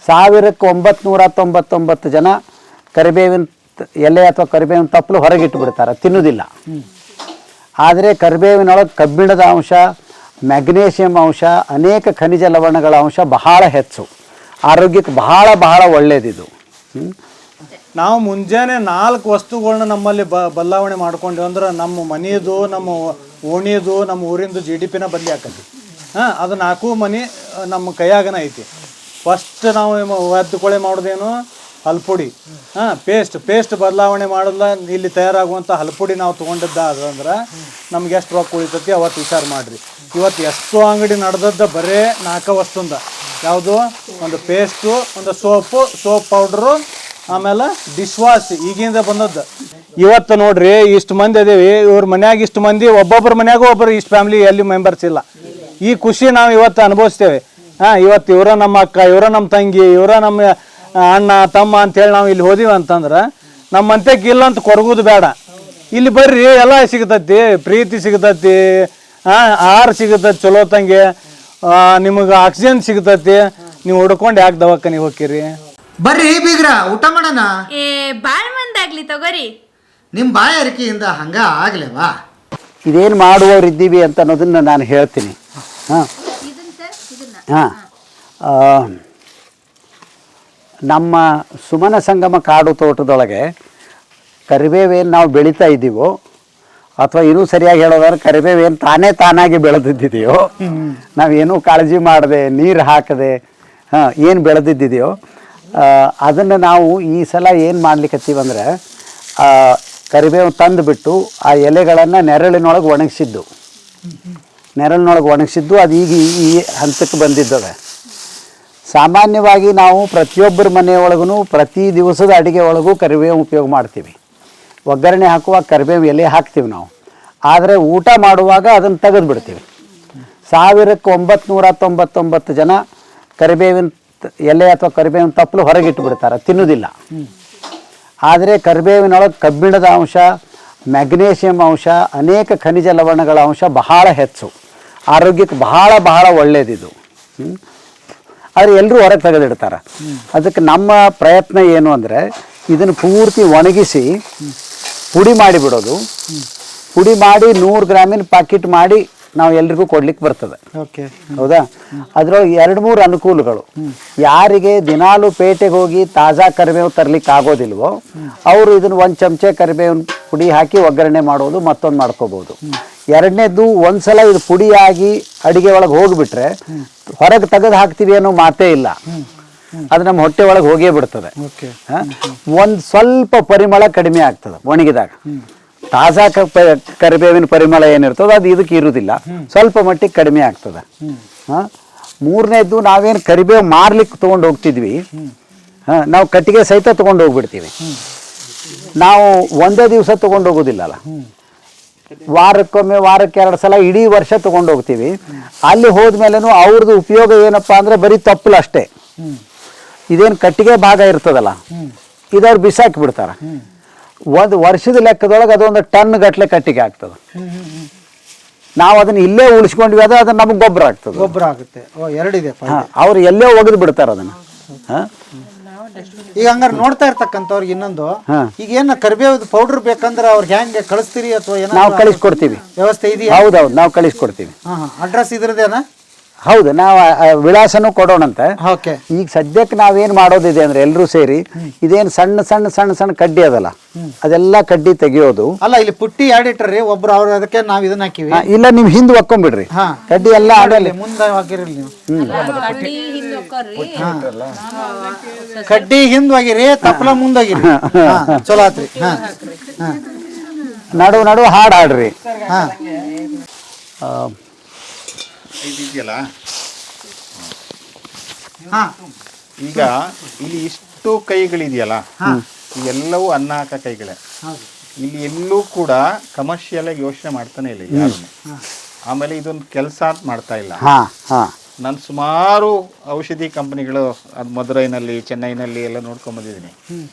1999 ಜನ ಕರಿಬೇವಿನ ಎಲೆ ಅಥವಾ ಕರಿಬೇವಿನ ತಪ್ಪಲು ಹೊರಗಿಟ್ಟು ಬಿಡ್ತಾರೆ, ತಿನ್ನುವುದಿಲ್ಲ. ಆದರೆ ಕರಿಬೇವಿನೊಳಗೆ ಕಬ್ಬಿಣದ ಅಂಶ, ಮ್ಯಾಗ್ನೇಷಿಯಂ ಅಂಶ, ಅನೇಕ ಖನಿಜ ಲವಣಗಳ ಅಂಶ ಬಹಳ ಹೆಚ್ಚು, ಆರೋಗ್ಯಕ್ಕೆ ಬಹಳ ಬಹಳ ಒಳ್ಳೆಯದಿದು. ನಾವು ಮುಂಜಾನೆ 4 ವಸ್ತುಗಳನ್ನ ನಮ್ಮಲ್ಲಿ ಬದಲಾವಣೆ ಮಾಡ್ಕೊಂಡ್ವಿ ಅಂದ್ರೆ ನಮ್ಮ ಮನೆಯದು, ನಮ್ಮ ಓಣಿಯದು, ನಮ್ಮ ಊರಿಂದು GDPನ ಬದಲಿ ಆಕತಿ. ಅದು 4 ಮನೆ ನಮ್ಮ ಕೈಯಾಗನ ಐತಿ. ಫಸ್ಟ್ ನಾವು ಒದ್ದುಕೊಳೆ ಮಾಡೋದೇನು ಹಲ್ಪುಡಿ, ಪೇಸ್ಟ್ ಬದಲಾವಣೆ ಮಾಡೋಲ್ಲ. ಇಲ್ಲಿ ತಯಾರಾಗುವಂಥ ಹಲ್ಪುಡಿ ನಾವು ತೊಗೊಂಡದ್ದ ಅದಂದ್ರೆ ನಮ್ಗೆ ಎಷ್ಟು ರೊಕ್ಕ ಉಳಿತೈತಿ ಅವತ್ತು ವಿಚಾರ ಮಾಡಿರಿ. ಇವತ್ತು ಎಷ್ಟೋ ಅಂಗಡಿ ನಡೆದದ್ದ ಬರೇ 4 ವಸ್ತುಂದ. ಯಾವುದು? ಒಂದು ಪೇಸ್ಟು, ಒಂದು ಸೋಪ್ ಪೌಡ್ರು, ಆಮೇಲೆ ಡಿಶ್ ವಾಶ್ ಈಗಿಂದ ಬಂದದ್ದು. ಇವತ್ತು ನೋಡ್ರಿ ಇಷ್ಟು ಮಂದಿ ಅದೇವಿ, ಇವ್ರ ಮನ್ಯಾಗ ಇಷ್ಟು ಮಂದಿ, ಒಬ್ಬೊಬ್ಬರ ಮನ್ಯಾಗೂ ಒಬ್ಬರು ಇಷ್ಟು ಫ್ಯಾಮಿಲಿ ಎಲ್ಲಿ ಮೆಂಬರ್ಸ್ ಇಲ್ಲ. ಈ ಖುಷಿ ನಾವು ಇವತ್ತು ಅನುಭವಿಸ್ತೇವೆ. ಇವತ್ತು ಇವರ ನಮ್ಮ ಅಕ್ಕ, ಇವರ ನಮ್ಮ ತಂಗಿ, ಇವರ ನಮ್ಮ ಅಣ್ಣ ತಮ್ಮ ಅಂತೇಳಿ ನಾವು ಇಲ್ಲಿ ಹೋದಿವಿ ಅಂತಂದ್ರೆ ನಮ್ಮ ಮಂತ್ಯಕ್ಕೆ ಇಲ್ಲ ಅಂತ ಕೊರಗೋದು ಬೇಡ. ಇಲ್ಲಿ ಬರ್ರಿ, ಎಲ್ಲ ಸಿಗ್ತತಿ, ಪ್ರೀತಿ ಸಿಗ್ತತಿ, ಆಹಾರ ಸಿಗ್ತತಿ, ಚಲೋ ತಂಗಿ, ನಿಮಗೆ ಆಕ್ಸಿಜನ್ ಸಿಗ್ತತಿ. ನೀವು ಹುಡ್ಕೊಂಡು ಯಾಕೆ ದವಾಖಾನಿಗೆ ಹೋಗ್ತೀರಿ? ಬರ್ರಿ ಬೀಗ್ರ, ಊಟ ಮಾಡೋಣ. ಬಾಳ್ ಮಂದಾಗ್ಲಿ ತಗೋರಿ. ನಿಮ್ಮ ಬಾಯ ಅರಿಕೆಯಿಂದ ಹಂಗ ಆಗ್ಲೇವಾ? ಇದೇನು ಮಾಡುವವ್ರು ಇದ್ದೀವಿ ಅಂತ ಅನ್ನೋದನ್ನು ನಾನು ಹೇಳ್ತೀನಿ. ನಮ್ಮ ಸುಮನ ಸಂಗಮ ಕಾಡು ತೋಟದೊಳಗೆ ಕರಿಬೇವೇನು ನಾವು ಬೆಳೀತಾ ಇದ್ದೀವೋ, ಅಥವಾ ಇನ್ನೂ ಸರಿಯಾಗಿ ಹೇಳೋದಾದ್ರೆ ಕರಿಬೇವೇನು ತಾನಾಗಿ ಬೆಳೆದಿದ್ದೀವೋ, ನಾವೇನೂ ಕಾಳಜಿ ಮಾಡದೆ, ನೀರು ಹಾಕದೆ ಏನು ಬೆಳೆದಿದ್ದೀವೋ ಅದನ್ನು ನಾವು ಈ ಸಲ ಏನು ಮಾಡ್ಲಿಕ್ಕತ್ತೀವಂದ್ರೆ, ಕರಿಬೇವು ತಂದುಬಿಟ್ಟು ಆ ಎಲೆಗಳನ್ನು ನೆರಳಿನೊಳಗೆ ಒಣಗಿಸಿದ್ದು ಅದು ಈಗ ಈ ಹಂತಕ್ಕೆ ಬಂದಿದ್ದಾವೆ. ಸಾಮಾನ್ಯವಾಗಿ ನಾವು ಪ್ರತಿಯೊಬ್ಬರ ಮನೆಯೊಳಗೂ ಪ್ರತಿ ದಿವಸದ ಅಡುಗೆ ಒಳಗೂ ಕರಿಬೇವು ಉಪಯೋಗ ಮಾಡ್ತೀವಿ. ಒಗ್ಗರಣೆ ಹಾಕುವಾಗ ಕರಿಬೇವು ಎಲೆ ಹಾಕ್ತೀವಿ ನಾವು, ಆದರೆ ಊಟ ಮಾಡುವಾಗ ಅದನ್ನು ತೆಗೆದು ಬಿಡ್ತೀವಿ. 1999 ಜನ ಕರಿಬೇವಿನ ಎಲೆ ಅಥವಾ ಕರಿಬೇವಿನ ತಪ್ಪಲು ಹೊರಗಿಟ್ಟು ಬಿಡ್ತಾರೆ, ತಿನ್ನುವುದಿಲ್ಲ. ಆದರೆ ಕರಿಬೇವಿನೊಳಗೆ ಕಬ್ಬಿಣದ ಅಂಶ, ಮ್ಯಾಗ್ನೇಷಿಯಂ ಅಂಶ, ಅನೇಕ ಖನಿಜ ಲವಣಗಳ ಅಂಶ ಬಹಳ ಹೆಚ್ಚು, ಆರೋಗ್ಯಕ್ಕೆ ಬಹಳ ಬಹಳ ಒಳ್ಳೆಯದಿದು. ಆದರೆ ಎಲ್ಲರೂ ಹೊರಗೆ ತೆಗೆದಿಡ್ತಾರೆ. ಅದಕ್ಕೆ ನಮ್ಮ ಪ್ರಯತ್ನ ಏನು ಅಂದರೆ, ಇದನ್ನು ಪೂರ್ತಿ ಒಣಗಿಸಿ ಪುಡಿ ಮಾಡಿಬಿಡೋದು. ಪುಡಿ ಮಾಡಿ 100 ಗ್ರಾಮಿನ ಪ್ಯಾಕೆಟ್ ಮಾಡಿ ನಾವು ಎಲ್ರಿಗೂ ಕೊಡ್ಲಿಕ್ಕೆ ಬರ್ತದೆ. ಹೌದಾ? ಅದರೊಳಗೆ 2-3 ಅನುಕೂಲಗಳು. ಯಾರಿಗೆ ದಿನಾಲು ಪೇಟೆಗೆ ಹೋಗಿ ತಾಜಾ ಕರಿಬೇವು ತರ್ಲಿಕ್ಕೆ ಆಗೋದಿಲ್ವೋ ಅವರು ಇದನ್ನು 1 ಚಮಚೆ ಕರಿಬೇವಿನ ಪುಡಿ ಹಾಕಿ ಒಗ್ಗರಣೆ ಮಾಡೋದು, ಮತ್ತೊಂದು ಮಾಡ್ಕೋಬೋದು. ಎರಡನೇದು, ಒಂದ್ಸಲ ಇದು ಪುಡಿಯಾಗಿ ಅಡಿಗೆ ಒಳಗೆ ಹೋಗಿಬಿಟ್ರೆ ಹೊರಗೆ ತೆಗೆದು ಹಾಕ್ತೀವಿ ಅನ್ನೋ ಮಾತೇ ಇಲ್ಲ, ಅದು ನಮ್ಮ ಹೊಟ್ಟೆ ಒಳಗೆ ಹೋಗೇ ಬಿಡ್ತದೆ. ಒಂದು ಸ್ವಲ್ಪ ಪರಿಮಳ ಕಡಿಮೆ ಆಗ್ತದೆ ಒಣಗಿದಾಗ. ತಾಜಾ ಕರಿಬೇವಿನ ಪರಿಮಳ ಏನಿರ್ತದೆ ಅದು ಇದಕ್ಕೆ ಇರುವುದಿಲ್ಲ, ಸ್ವಲ್ಪ ಮಟ್ಟಿಗೆ ಕಡಿಮೆ ಆಗ್ತದೆ. ಮೂರನೇದ್ದು, ನಾವೇನು ಕರಿಬೇವು ಮಾರ್ಲಿಕ್ಕೆ ತೊಗೊಂಡು ಹೋಗ್ತಿದ್ವಿ, ನಾವು ಕಟ್ಟಿಗೆ ಸಹಿತ ತೊಗೊಂಡು ಹೋಗ್ಬಿಡ್ತೀವಿ. ನಾವು ಒಂದೇ ದಿವಸ ತೊಗೊಂಡು ಹೋಗೋದಿಲ್ಲಲ್ಲ, ವಾರಕ್ಕೊಮ್ಮೆ, ವಾರಕ್ಕೆ 2 ಸಲ, ಇಡೀ ವರ್ಷ ತೊಗೊಂಡು ಹೋಗ್ತೀವಿ. ಅಲ್ಲಿ ಹೋದ್ಮೇಲೆನೂ ಅವ್ರದ್ದು ಉಪಯೋಗ ಏನಪ್ಪ ಅಂದರೆ ಬರೀ ತಪ್ಪಲು ಅಷ್ಟೇ. ಇದೇನು ಕಟ್ಟಿಗೆ ಭಾಗ ಇರ್ತದಲ್ಲ, ಇದವ್ರು ಬಿಸಾಕಿ ಬಿಡ್ತಾರೆ. ಒಂದು ವರ್ಷದ ಲೆಕ್ಕದೊಳಗೆ ಅದೊಂದು ಟನ್ ಗಟ್ಟಲೆ ಕಟ್ಟಿಗೆ ಆಗ್ತದೆ. ನಾವು ಅದನ್ನ ಇಲ್ಲೇ ಉಳಿಸ್ಕೊಂಡ್ವಿ, ಅದು ನಮಗೆ ಗೊಬ್ಬರ ಆಗ್ತದೆ. ಗೊಬ್ಬರ ಆಗುತ್ತೆ. ಅವ್ರು ಎಲ್ಲೇ ಒಗೆದು ಬಿಡ್ತಾರೆ ಅದನ್ನ. ಈಗ ಹಂಗಾರೆ ನೋಡ್ತಾ ಇರ್ತಕ್ಕಂಥವ್ರಿಗೆ ಇನ್ನೊಂದು, ಈಗ ಏನ ಕರಿಬೇವು ಪೌಡರ್ ಬೇಕಂದ್ರೆ ಅವ್ರಿಗೆ ಹೆಂಗೆ ಕಳಿಸ್ತೀರಿ ಅಥವಾ ಏನೋ? ನಾವು ಕಳಿಸ್ಕೊಡ್ತೀವಿ, ವ್ಯವಸ್ಥೆ ಇದೆಯಾ? ಹೌದೌದು, ನಾವು ಕಳಿಸ್ಕೊಡ್ತೀವಿ. ಅಡ್ರೆಸ್ ಇದ್ರದೇನಾ? ಹೌದು, ನಾವು ವಿಳಾಸನೂ ಕೊಡೋಣಂತೆ. ಈಗ ಸದ್ಯಕ್ಕೆ ನಾವೇನು ಮಾಡೋದಿದೆ ಅಂದ್ರೆ, ಎಲ್ಲರೂ ಸೇರಿ ಇದೇನು ಸಣ್ಣ ಸಣ್ಣ ಸಣ್ಣ ಸಣ್ಣ ಕಡ್ಡಿ ಅದಲ್ಲ, ಅದೆಲ್ಲ ಕಡ್ಡಿ ತೆಗಿಯೋದು. ಅಲ್ಲ, ಇಲ್ಲಿ ಪುಟ್ಟಿ ಆಡಿಟ್ರಿ ಒಬ್ರು, ಅವ್ರ ಅದಕ್ಕೆ ನಾವ್ ಇದನ್ನ ಹಾಕಿವಿ. ಇಲ್ಲ, ನೀವು ಹಿಂದೆ ಒಕ್ಕೊಂಡ್ಬಿಡ್ರಿ ಕಡ್ಡಿ ಎಲ್ಲ ಆಡಲಿ, ಮುಂದೆ ಹಾಕಿರಲಿ ನೀವು. ಕಡ್ಡಿ ಹಿಂದ್ವಾಗಿರಿ, ತಪ್ಪಲ ಮುಂದಾಗಿರಿ, ಚಲೋ ಆತ್ರಿ. ನಡು ಹಾಡು ಹಾಡ್ರಿ. ಇದೆಯಲ್ಲ, ಈಗ ಇಲ್ಲಿ ಇಷ್ಟು ಕೈಗಳಿದೆಯಲ್ಲ, ಇವೆಲ್ಲವೂ ಅನ್ನ ಹಾಕ ಕೈಗಳೇ. ಇಲ್ಲಿ ಎಲ್ಲೂ ಕೂಡ ಕಮರ್ಷಿಯಲ್ ಆಗಿ ಯೋಚನೆ ಮಾಡ್ತಾನೆ ಇಲ್ಲ ಯಾರು. ಆಮೇಲೆ ಇದೊಂದು ಕೆಲಸ ಅಂತ ಮಾಡ್ತಾ ಇಲ್ಲ. ನಾನು ಸುಮಾರು ಔಷಧಿ ಕಂಪನಿಗಳು, ಅದು ಮದುರೈನಲ್ಲಿ, ಚೆನ್ನೈನಲ್ಲಿ ಎಲ್ಲ ನೋಡ್ಕೊಂಡ್ ಬಂದಿದ್ದೀನಿ.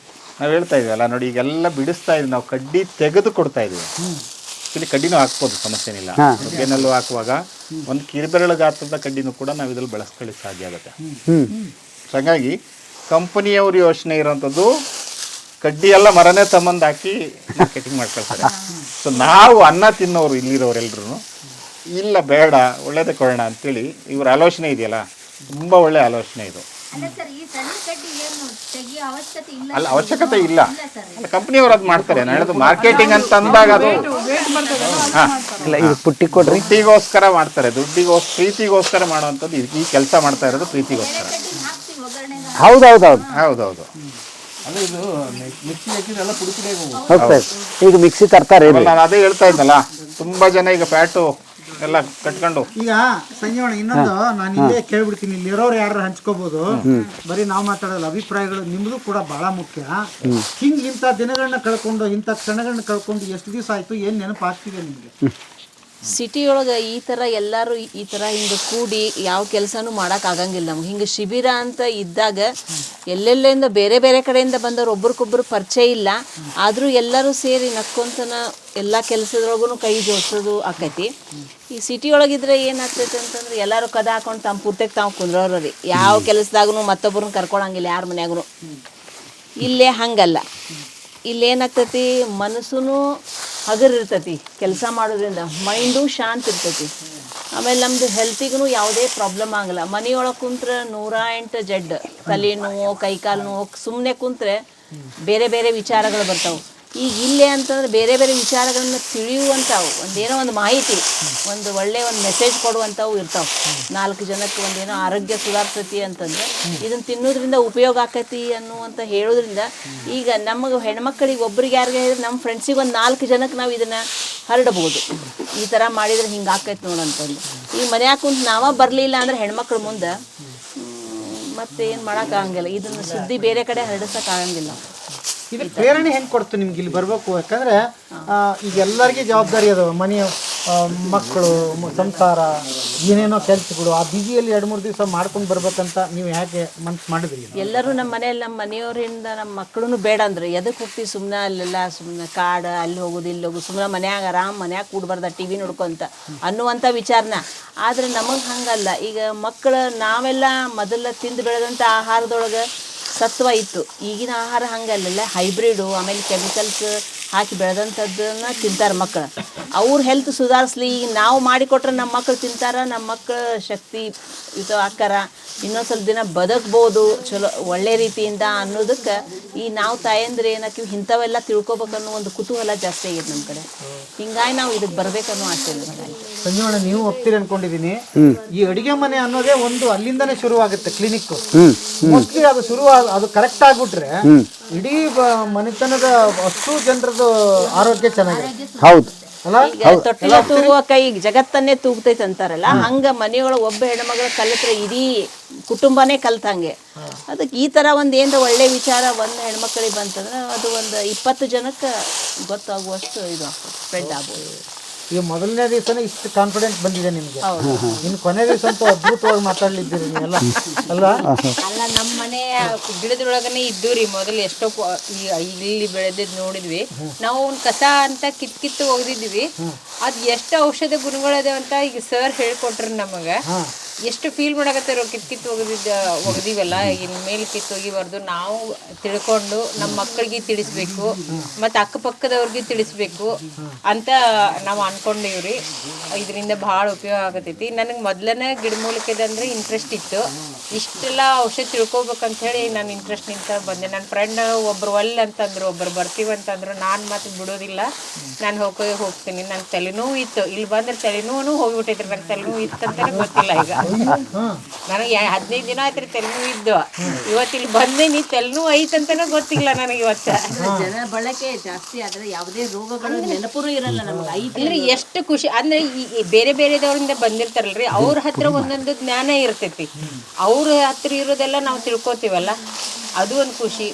ನಾವು ಹೇಳ್ತಾ ಇದೀವಲ್ಲ ನೋಡಿ, ಈಗೆಲ್ಲ ಬಿಡಿಸ್ತಾ ಇದೀವಿ ನಾವು, ಕಡ್ಡಿ ತೆಗೆದು ಕೊಡ್ತಾ ಇದೀವಿ. ಇಲ್ಲಿ ಕಡ್ಡಿನೂ ಹಾಕ್ಬೋದು, ಸಮಸ್ಯೆನಿಲ್ಲ. ನುಗ್ಗೆನಲ್ಲೂ ಹಾಕುವಾಗ ಒಂದು ಕಿರಿಬೆರಳು ಗಾತ್ರದ ಕಡ್ಡಿನೂ ಕೂಡ ನಾವು ಇದ್ರಲ್ಲಿ ಬಳಸ್ಕೊಳ್ಳಿಕ್ಕೆ ಸಾಧ್ಯ ಆಗುತ್ತೆ. ಹಾಗಾಗಿ ಕಂಪನಿಯವ್ರ ಯೋಚನೆ ಇರೋಂಥದ್ದು ಕಡ್ಡಿ ಎಲ್ಲ ಮರನೇ ತಮ್ಮಂದು ಹಾಕಿ ಮಾರ್ಕೆಟಿಂಗ್ ಮಾಡ್ಕೊಳ್ತಾರೆ. ಸೊ ನಾವು ಅನ್ನ ತಿನ್ನೋರು ಇಲ್ಲಿರೋರೆಲ್ಲರೂ ಇಲ್ಲ ಬೇಡ ಒಳ್ಳೇದೇ ಕೊಡೋಣ ಅಂತೇಳಿ ಇವ್ರ ಆಲೋಚನೆ ಇದೆಯಲ್ಲ, ತುಂಬ ಒಳ್ಳೆ ಆಲೋಚನೆ ಇದು. ಅಲ್ಲ ಅವಶ್ಯಕತೆ ಇಲ್ಲ, ಅಲ್ಲ ಕಂಪ್ನಿಯವ್ರು ಅದು ಮಾಡ್ತಾರೆ. ನಾಳೆ ಮಾರ್ಕೆಟಿಂಗ್ ಅಂತ ಅಂದಾಗ ಅದು ಇಲ್ಲ, ಇದು ಪುಟ್ಟಿ ಕೊಡ್ರಿ. ದುಡ್ಡಿಗೋಸ್ಕರ ಮಾಡ್ತಾರೆ, ಪ್ರೀತಿಗೋಸ್ಕರ ಮಾಡುವಂಥದ್ದು ಈ ಕೆಲಸ ಮಾಡ್ತಾ ಇರೋದು ಪ್ರೀತಿಗೋಸ್ಕರ. ಹೌದೌದೌದು ಹೌದೌದು. ಹೋಗ್ತಾ ಈಗ ಮಿಕ್ಸಿ ತರ್ತಾರೆ. ನಾನು ಅದೇ ಹೇಳ್ತಾ ಇದ್ದಲ್ಲ, ತುಂಬಾ ಜನ ಈಗ ಫ್ಯಾಟು ಎಲ್ಲ ಕಟ್ಕೊಂಡು. ಈಗ ಸಂಜೀವಣ್ಣ ಇನ್ನೊಂದು ನಾನು ಇಲ್ಲೇ ಕೇಳ್ಬಿಡ್ತೀನಿ, ಇಲ್ಲಿರೋರು ಯಾರು ಹಂಚ್ಕೋಬಹುದು, ಬರೀ ನಾವು ಮಾತಾಡೋಲ್ಲ, ಅಭಿಪ್ರಾಯಗಳು ನಿಮ್ದು ಕೂಡ ಬಹಳ ಮುಖ್ಯ. ಹಿಂಗ್ ಇಂಥ ದಿನಗಳನ್ನ ಕಳ್ಕೊಂಡು ಇಂಥ ಕ್ಷಣಗಳನ್ನ ಕಳ್ಕೊಂಡು ಎಷ್ಟು ದಿವಸ ಆಯ್ತು, ಏನ್ ನೆನಪು ಆಗ್ತಿದೆ ನಿಮ್ಗೆ? ಸಿಟಿ ಒಳಗೆ ಈ ಥರ ಎಲ್ಲರೂ ಈ ಥರ ಹಿಂಗೆ ಕೂಡಿ ಯಾವ ಕೆಲಸನೂ ಮಾಡೋಕ್ಕಾಗಂಗಿಲ್ಲ ನಮ್ಗೆ. ಹಿಂಗೆ ಶಿಬಿರ ಅಂತ ಇದ್ದಾಗ ಎಲ್ಲೆಲ್ಲಿಂದ ಬೇರೆ ಬೇರೆ ಕಡೆಯಿಂದ ಬಂದವರು ಒಬ್ರಿಗೊಬ್ರು ಪರಿಚಯ ಇಲ್ಲ, ಆದರೂ ಎಲ್ಲರೂ ಸೇರಿ ನಕ್ಕೊಂತನ ಎಲ್ಲ ಕೆಲಸದೊಳಗೂ ಕೈ ಜೋಡಿಸೋದು ಆಕೈತಿ. ಈ ಸಿಟಿ ಒಳಗಿದ್ರೆ ಏನಾಗ್ತೈತೆ ಅಂತಂದ್ರೆ ಎಲ್ಲರೂ ಕದ ಹಾಕೊಂಡು ತಮ್ಮ ಪೂರ್ತಿಗೆ ತಾವು ಕುಂದ್ರೋರು ರೀ, ಯಾವ ಕೆಲಸದಾಗೂ ಮತ್ತೊಬ್ಬರನ್ನ ಕರ್ಕೊಳಂಗಿಲ್ಲ ಯಾರ ಮನ್ಯಾಗೂ. ಇಲ್ಲೇ ಹಂಗಲ್ಲ, ಇಲ್ಲೇನಾಗ್ತೈತಿ ಮನಸ್ಸೂ ಹಗರಿರ್ತೈತಿ ಕೆಲಸ ಮಾಡೋದ್ರಿಂದ, ಮೈಂಡು ಶಾಂತ ಇರ್ತೈತಿ. ಆಮೇಲೆ ನಮ್ಮದು ಹೆಲ್ತಿಗೂ ಯಾವುದೇ ಪ್ರಾಬ್ಲಮ್ ಆಗಲ್ಲ. ಮನೆಯೊಳಗೆ ಕುಂತ್ರೆ 108 ಜಡ್, ತಲೆನೋವು ಕೈಕಾಲು ನೋವು, ಸುಮ್ಮನೆ ಕುಂತ್ರೆ ಬೇರೆ ಬೇರೆ ವಿಚಾರಗಳು ಬರ್ತಾವೆ. ಈಗ ಇಲ್ಲೇ ಅಂತಂದ್ರೆ ಬೇರೆ ಬೇರೆ ವಿಚಾರಗಳನ್ನ ತಿಳಿಯುವಂಥವು, ಒಂದೇನೋ ಒಂದು ಮಾಹಿತಿ, ಒಂದು ಒಳ್ಳೆಯ ಒಂದು ಮೆಸೇಜ್ ಕೊಡುವಂಥವು ಇರ್ತಾವೆ. 4 ಜನಕ್ಕೆ ಒಂದೇನೋ ಆರೋಗ್ಯ ಸುಧಾರಿಸ್ತೈತಿ ಅಂತಂದ್ರೆ ಇದನ್ನು ತಿನ್ನೋದ್ರಿಂದ ಉಪಯೋಗ ಆಕೈತಿ ಅನ್ನುವಂತ ಹೇಳೋದ್ರಿಂದ ಈಗ ನಮಗೆ ಹೆಣ್ಮಕ್ಳಿಗೆ ಒಬ್ರಿಗೆ ಯಾರಿಗೆ ಹೇಳಿದ್ರೆ ನಮ್ಮ ಫ್ರೆಂಡ್ಸಿಗೆ ಒಂದು 4 ಜನಕ್ಕೆ ನಾವು ಇದನ್ನು ಹರಡಬಹುದು. ಈ ಥರ ಮಾಡಿದ್ರೆ ಹಿಂಗೆ ಆಕೈತಿ ನೋಡಂತಂದು. ಈಗ ಮನ್ಯಾಗ ಕುಂತು ನಾವೇ ಬರಲಿಲ್ಲ ಅಂದ್ರೆ ಹೆಣ್ಮಕ್ಳು ಮುಂದೆ ಮತ್ತೆ ಏನು ಮಾಡೋಕ್ಕಾಗಂಗಿಲ್ಲ, ಇದನ್ನು ಸುದ್ದಿ ಬೇರೆ ಕಡೆ ಹರಡಿಸೋಕ್ಕಾಗಂಗಿಲ್ಲ. ಇದು ಪ್ರೇರಣೆ ಹೆಂಗೆ ಕೊಡ್ತು ನಿಮ್ಗೆ ಇಲ್ಲಿ ಬರಬೇಕು? ಯಾಕಂದ್ರೆ ಈಗ ಎಲ್ಲರಿಗೂ ಜವಾಬ್ದಾರಿ ಅದಾವ, ಮನೆಯ ಮಕ್ಕಳು, ಸಂಸಾರ, ಏನೇನೋ ಕೆಲಸಗಳು, ಆ ಬಿಜಿಯಲ್ಲಿ 2-3 ದಿವಸ ಮಾಡ್ಕೊಂಡು ಬರ್ಬೇಕಂತ ನೀವು ಹೇಗೆ ಮನ್ಸು ಮಾಡಿದ್ರಿ? ಎಲ್ಲರೂ ನಮ್ಮ ಮನೆಯಲ್ಲಿ ನಮ್ಮ ಮನೆಯವರಿಂದ ನಮ್ಮ ಮಕ್ಕಳು ಬೇಡ ಅಂದ್ರೆ ಎದಕ್ಕೆ ಹೋಗ್ತೀವಿ ಸುಮ್ಮನೆ, ಅಲ್ಲೆಲ್ಲ ಸುಮ್ಮನೆ ಕಾಡು, ಅಲ್ಲಿ ಹೋಗೋದು ಇಲ್ಲಿ ಹೋಗೋದು, ಸುಮ್ಮನೆ ಮನ್ಯಾಗ ಆರಾಮ್ ಮನ್ಯಾಗ ಕೂಡ್ಬಾರ್ದ ಟಿ ವಿ ನೋಡ್ಕೊಂತ ಅನ್ನುವಂಥ ವಿಚಾರನ. ಆದರೆ ನಮಗೆ ಹಂಗಲ್ಲ. ಈಗ ಮಕ್ಕಳು ನಾವೆಲ್ಲ ಮೊದಲ ತಿಂದು ಬೆಳೆದಂಥ ಆಹಾರದೊಳಗೆ ಸತ್ವ ಇತ್ತು. ಈಗಿನ ಆಹಾರ ಹಂಗಲ್ಲ, ಹೈಬ್ರಿಡು, ಆಮೇಲೆ ಕೆಮಿಕಲ್ಸ್ ಹಾಕಿ ಬೆಳೆದಂಥದ್ದನ್ನ ತಿಂತಾರೆ ಮಕ್ಕಳು. ಅವ್ರ ಹೆಲ್ತ್ ಸುಧಾರಿಸ್ಲಿ, ಈಗ ನಾವು ಮಾಡಿಕೊಟ್ರೆ ನಮ್ಮ ಮಕ್ಕಳು ತಿಂತಾರೆ, ನಮ್ಮ ಮಕ್ಕಳು ಶಕ್ತಿ ಇದು ಆಕಾರ, ಇನ್ನೊಂದು ಸ್ವಲ್ಪ ದಿನ ಬದುಕ್ಬೋದು ಚಲೋ ಒಳ್ಳೆ ರೀತಿಯಿಂದ ಅನ್ನೋದಕ್ಕೆ ಈ ನಾವು ತಾಯಂದ್ರೆ ಏನಕ್ಕೆ ಇಂಥವೆಲ್ಲ ತಿಳ್ಕೊಬೇಕನ್ನೋ ಒಂದು ಕುತೂಹಲ ಜಾಸ್ತಿ ಆಗಿದೆ ನಮ್ಮ ಕಡೆ. ಹಿಂಗಾಗಿ ನಾವು ಇದಕ್ಕೆ ಬರ್ಬೇಕನ್ನೋ ಆಸೆ ಇದೆ. ಸಂಜೀವಣ್ಣ, ನೀವು ಒಪ್ತೀರಿ ಅನ್ಕೊಂಡಿದ್ದೀನಿ. ಈ ಅಡಿಗೆ ಮನೆ ಅನ್ನೋದೇ ಒಂದು ಅಲ್ಲಿಂದನೇ ಶುರುವಾಗುತ್ತೆ ಕ್ಲಿನಿಕ್. ಮೋಸ್ಟ್ಲಿ ಅದು ಅದು ಕರೆಕ್ಟ್ ಆಗ್ಬಿಟ್ರೆ ಇಡೀ ಮನೆತನದ ಅಷ್ಟು ಜನರದ್ದು ಆರೋಗ್ಯ ಚೆನ್ನಾಗಿದೆ. ಹೌದು, ಈಗ ತೊಟ್ಟಿಲ ತೂಗುವ ಕೈ ಜಗತ್ತನ್ನೇ ತೂಗ್ತೈತೆ ಅಂತಾರಲ್ಲ, ಹಂಗ ಮನೆಯೊಳಗೆ ಒಬ್ಬ ಹೆಣ್ಮಗಳ ಕಲಿತ್ರೆ ಇಡೀ ಕುಟುಂಬನೇ ಕಲ್ತಂಗೆ. ಅದಕ್ಕೆ ಈ ಥರ ಒಂದು ಏನರ ಒಳ್ಳೆ ವಿಚಾರ ಒಂದು ಹೆಣ್ಮಕ್ಳಿಗೆ ಬಂತಂದ್ರೆ ಅದು ಒಂದು 20 ಜನಕ್ಕೆ ಗೊತ್ತಾಗುವಷ್ಟು ಇದು ಸ್ಪ್ರೆಡ್ ಆಗ್ಬೋದು. ಈಗ ಮೊದಲನೇ ದಿವಸನೇ ಇಷ್ಟು ಕಾನ್ಫಿಡೆನ್ಸ್ ಬಂದಿದೆ ನಿಮ್ಗೆ, ಇನ್ನು ಕೊನೆ ದಿವಸ ಅಂತೂ ಅದ್ಭುತವಾಗಿ ಮಾತಾಡ್ಲಿದ್ದೀರಿ ನೀವೆಲ್ಲ ಅಲ್ವಾ? ಅಲ್ಲ, ನಮ್ಮ ಮನೆ ಗಿಡದೊಳಗನೆ ಇದ್ದು ರೀ ಮೊದಲು ಎಷ್ಟೋ ಇಲ್ಲಿ ಬೆಳೆದಿದ್ದು ನೋಡಿದ್ವಿ ನಾವು. ಒಂದು ಕಸ ಅಂತ ಕಿತ್ತು ಒಗ್ದಿದ್ವಿ, ಅದು ಎಷ್ಟು ಔಷಧ ಗುಣಗಳಿದೆ ಅಂತ ಈಗ ಸರ್ ಹೇಳ್ಕೊಟ್ರು ನಮಗೆ. ಎಷ್ಟು ಫೀಲ್ ಮಾಡಕತ್ತಾರೋ ಕಿತ್ತು ಒಗ್ದಿವಲ್ಲ, ಇನ್ನು ಮೇಲೆ ಕಿತ್ತು ಒಗಿಬಾರ್ದು, ನಾವು ತಿಳ್ಕೊಂಡು ನಮ್ಮ ಮಕ್ಕಳಿಗೆ ತಿಳಿಸ್ಬೇಕು ಮತ್ತು ಅಕ್ಕಪಕ್ಕದವ್ರಿಗೆ ತಿಳಿಸ್ಬೇಕು ಅಂತ ನಾವು ಅನ್ಕೊಂಡಿವ್ರಿ. ಇದರಿಂದ ಭಾಳ ಉಪಯೋಗ ಆಗತೈತಿ. ನನಗೆ ಮೊದಲನೇ ಗಿಡಮೂಲಿಕೆದ ಅಂದರೆ ಇಂಟ್ರೆಸ್ಟ್ ಇತ್ತು. ಇಷ್ಟೆಲ್ಲ ಔಷಧ ತಿಳ್ಕೊಬೇಕಂತ ಹೇಳಿ ನಾನು ಇಂಟ್ರೆಸ್ಟ್ ನಿಂತ ಬಂದೆ. ನನ್ನ ಫ್ರೆಂಡ್ ಒಬ್ರು ಅಂತಂದ್ರು, ಒಬ್ಬರು ಬರ್ತೀವಂತಂದ್ರು. ನಾನು ಮತ್ತೆ ಬಿಡೋದಿಲ್ಲ, ನಾನು ಹೋಗ್ತೀನಿ. ನನ್ನ ತಲೆನೋವು ಇತ್ತು, ಇಲ್ಲಿ ಬಂದ್ರೆ ತಲೆನೋವು ಹೋಗ್ಬಿಟ್ಟೈತ್ರಿ. ನಂಗೆ ತಲೆನೋವು ಇತ್ತಂತಾನೆ ಗೊತ್ತಿಲ್ಲ. ಈಗ ನನಗೆ 15 ದಿನ ಆಯ್ತು ರೀ ತಲೆನೋವು ಇದ್ದು. ಇವತ್ತು ಇಲ್ಲಿ ಬಂದೇನಿ, ತಲೆನೋವು ಐತಂತಾನೆ ಗೊತ್ತಿಲ್ಲ ನನಗೆ. ಇವತ್ತು ಜನ ಬಳಕೆ ಜಾಸ್ತಿ ಆದ್ರೆ ಯಾವುದೇ ರೋಗಗಳು ನೆನಪು ಇರಲ್ಲ ನಮ್ಗೆ. ಅಂದ್ರೆ ಎಷ್ಟು ಖುಷಿ ಅಂದ್ರೆ ಈ ಬೇರೆ ಬೇರೆದವರಿಂದ ಬಂದಿರ್ತಾರಲ್ರಿ, ಅವ್ರ ಹತ್ರ ಒಂದೊಂದು ಜ್ಞಾನ ಇರ್ತೈತಿ. ಅವ್ರ ಹತ್ರ ಇರೋದೆಲ್ಲ ನಾವು ತಿಳ್ಕೊತೀವಲ್ಲ, ಅದು ಒಂದು ಖುಷಿ.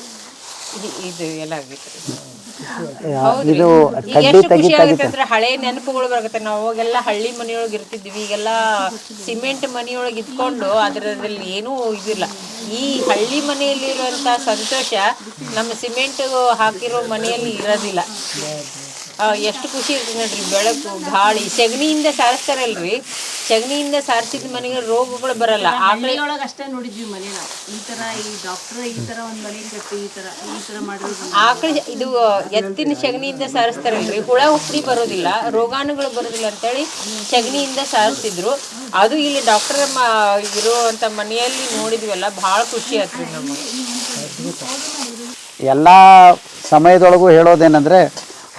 ಇದು ಎಲ್ಲ ಆಗೈತ್ರಿ. ಇದು ಈಗ ಎಷ್ಟು ಖುಷಿ ಆಗುತ್ತೆ ಅಂದ್ರೆ ಹಳೆ ನೆನಪುಗಳು ಬರುತ್ತೆ. ನಾವು ಅವಾಗೆಲ್ಲ ಹಳ್ಳಿ ಮನೆಯೊಳಗೆ ಇರ್ತಿದ್ವಿ, ಈಗೆಲ್ಲ ಸಿಮೆಂಟ್ ಮನೆಯೊಳಗೆ ಇದ್ಕೊಂಡು ಅದರಲ್ಲಿ ಏನೂ ಇದಿಲ್ಲ. ಈ ಹಳ್ಳಿ ಮನೆಯಲ್ಲಿರುವಂಥ ಸಂತೋಷ ನಮ್ಮ ಸಿಮೆಂಟ್ ಹಾಕಿರೋ ಮನೆಯಲ್ಲಿ ಇರೋದಿಲ್ಲ. ಎಷ್ಟು ಖುಷಿ ಇರ್ತದೆ ನೋಡ್ರಿ. ಬೆಳಕು, ಗಾಳಿ, ಸಗಣಿಯಿಂದ ಸಾರಿಸ್ತಾರಲ್ರಿ, ಸಗಣಿಯಿಂದ ಸಾರಿಸಿದ ಮನೆಗೆ ರೋಗಗಳು ಬರಲ್ಲ. ಒಳಗೆ ಅಷ್ಟೇ ನೋಡಿದ್ವಿ ಮನೆ ನಾವು ಈ ತರ, ಈ ಡಾಕ್ಟರ್ ಈ ತರ ಒಂದ್ ಮನೆ ಕಟ್ಟಿ ಈ ತರ ಮಾಡಿರೋದು. ಆಕಳ ಇದು ಎತ್ತಿನ ಸಗಣಿಯಿಂದ ಸಾರಿಸ್ತಾರಲ್ರಿ, ಹುಳ ಹುಪ್ಪಡಿ ಬರೋದಿಲ್ಲ, ರೋಗಾಣುಗಳು ಬರೋದಿಲ್ಲ ಅಂತೇಳಿ ಸಗಣಿಯಿಂದ ಸಾರಿಸ್ತಿದ್ರು. ಅದು ಇಲ್ಲಿ ಡಾಕ್ಟರ್ ಇರುವಂತ ಮನೆಯಲ್ಲಿ ನೋಡಿದ್ವಲ್ಲ, ಭಾಳ ಖುಷಿ ಆಯ್ತು ನಮಗೆ. ಎಲ್ಲ ಸಮಯದೊಳಗೂ ಹೇಳೋದೇನೆಂದರೆ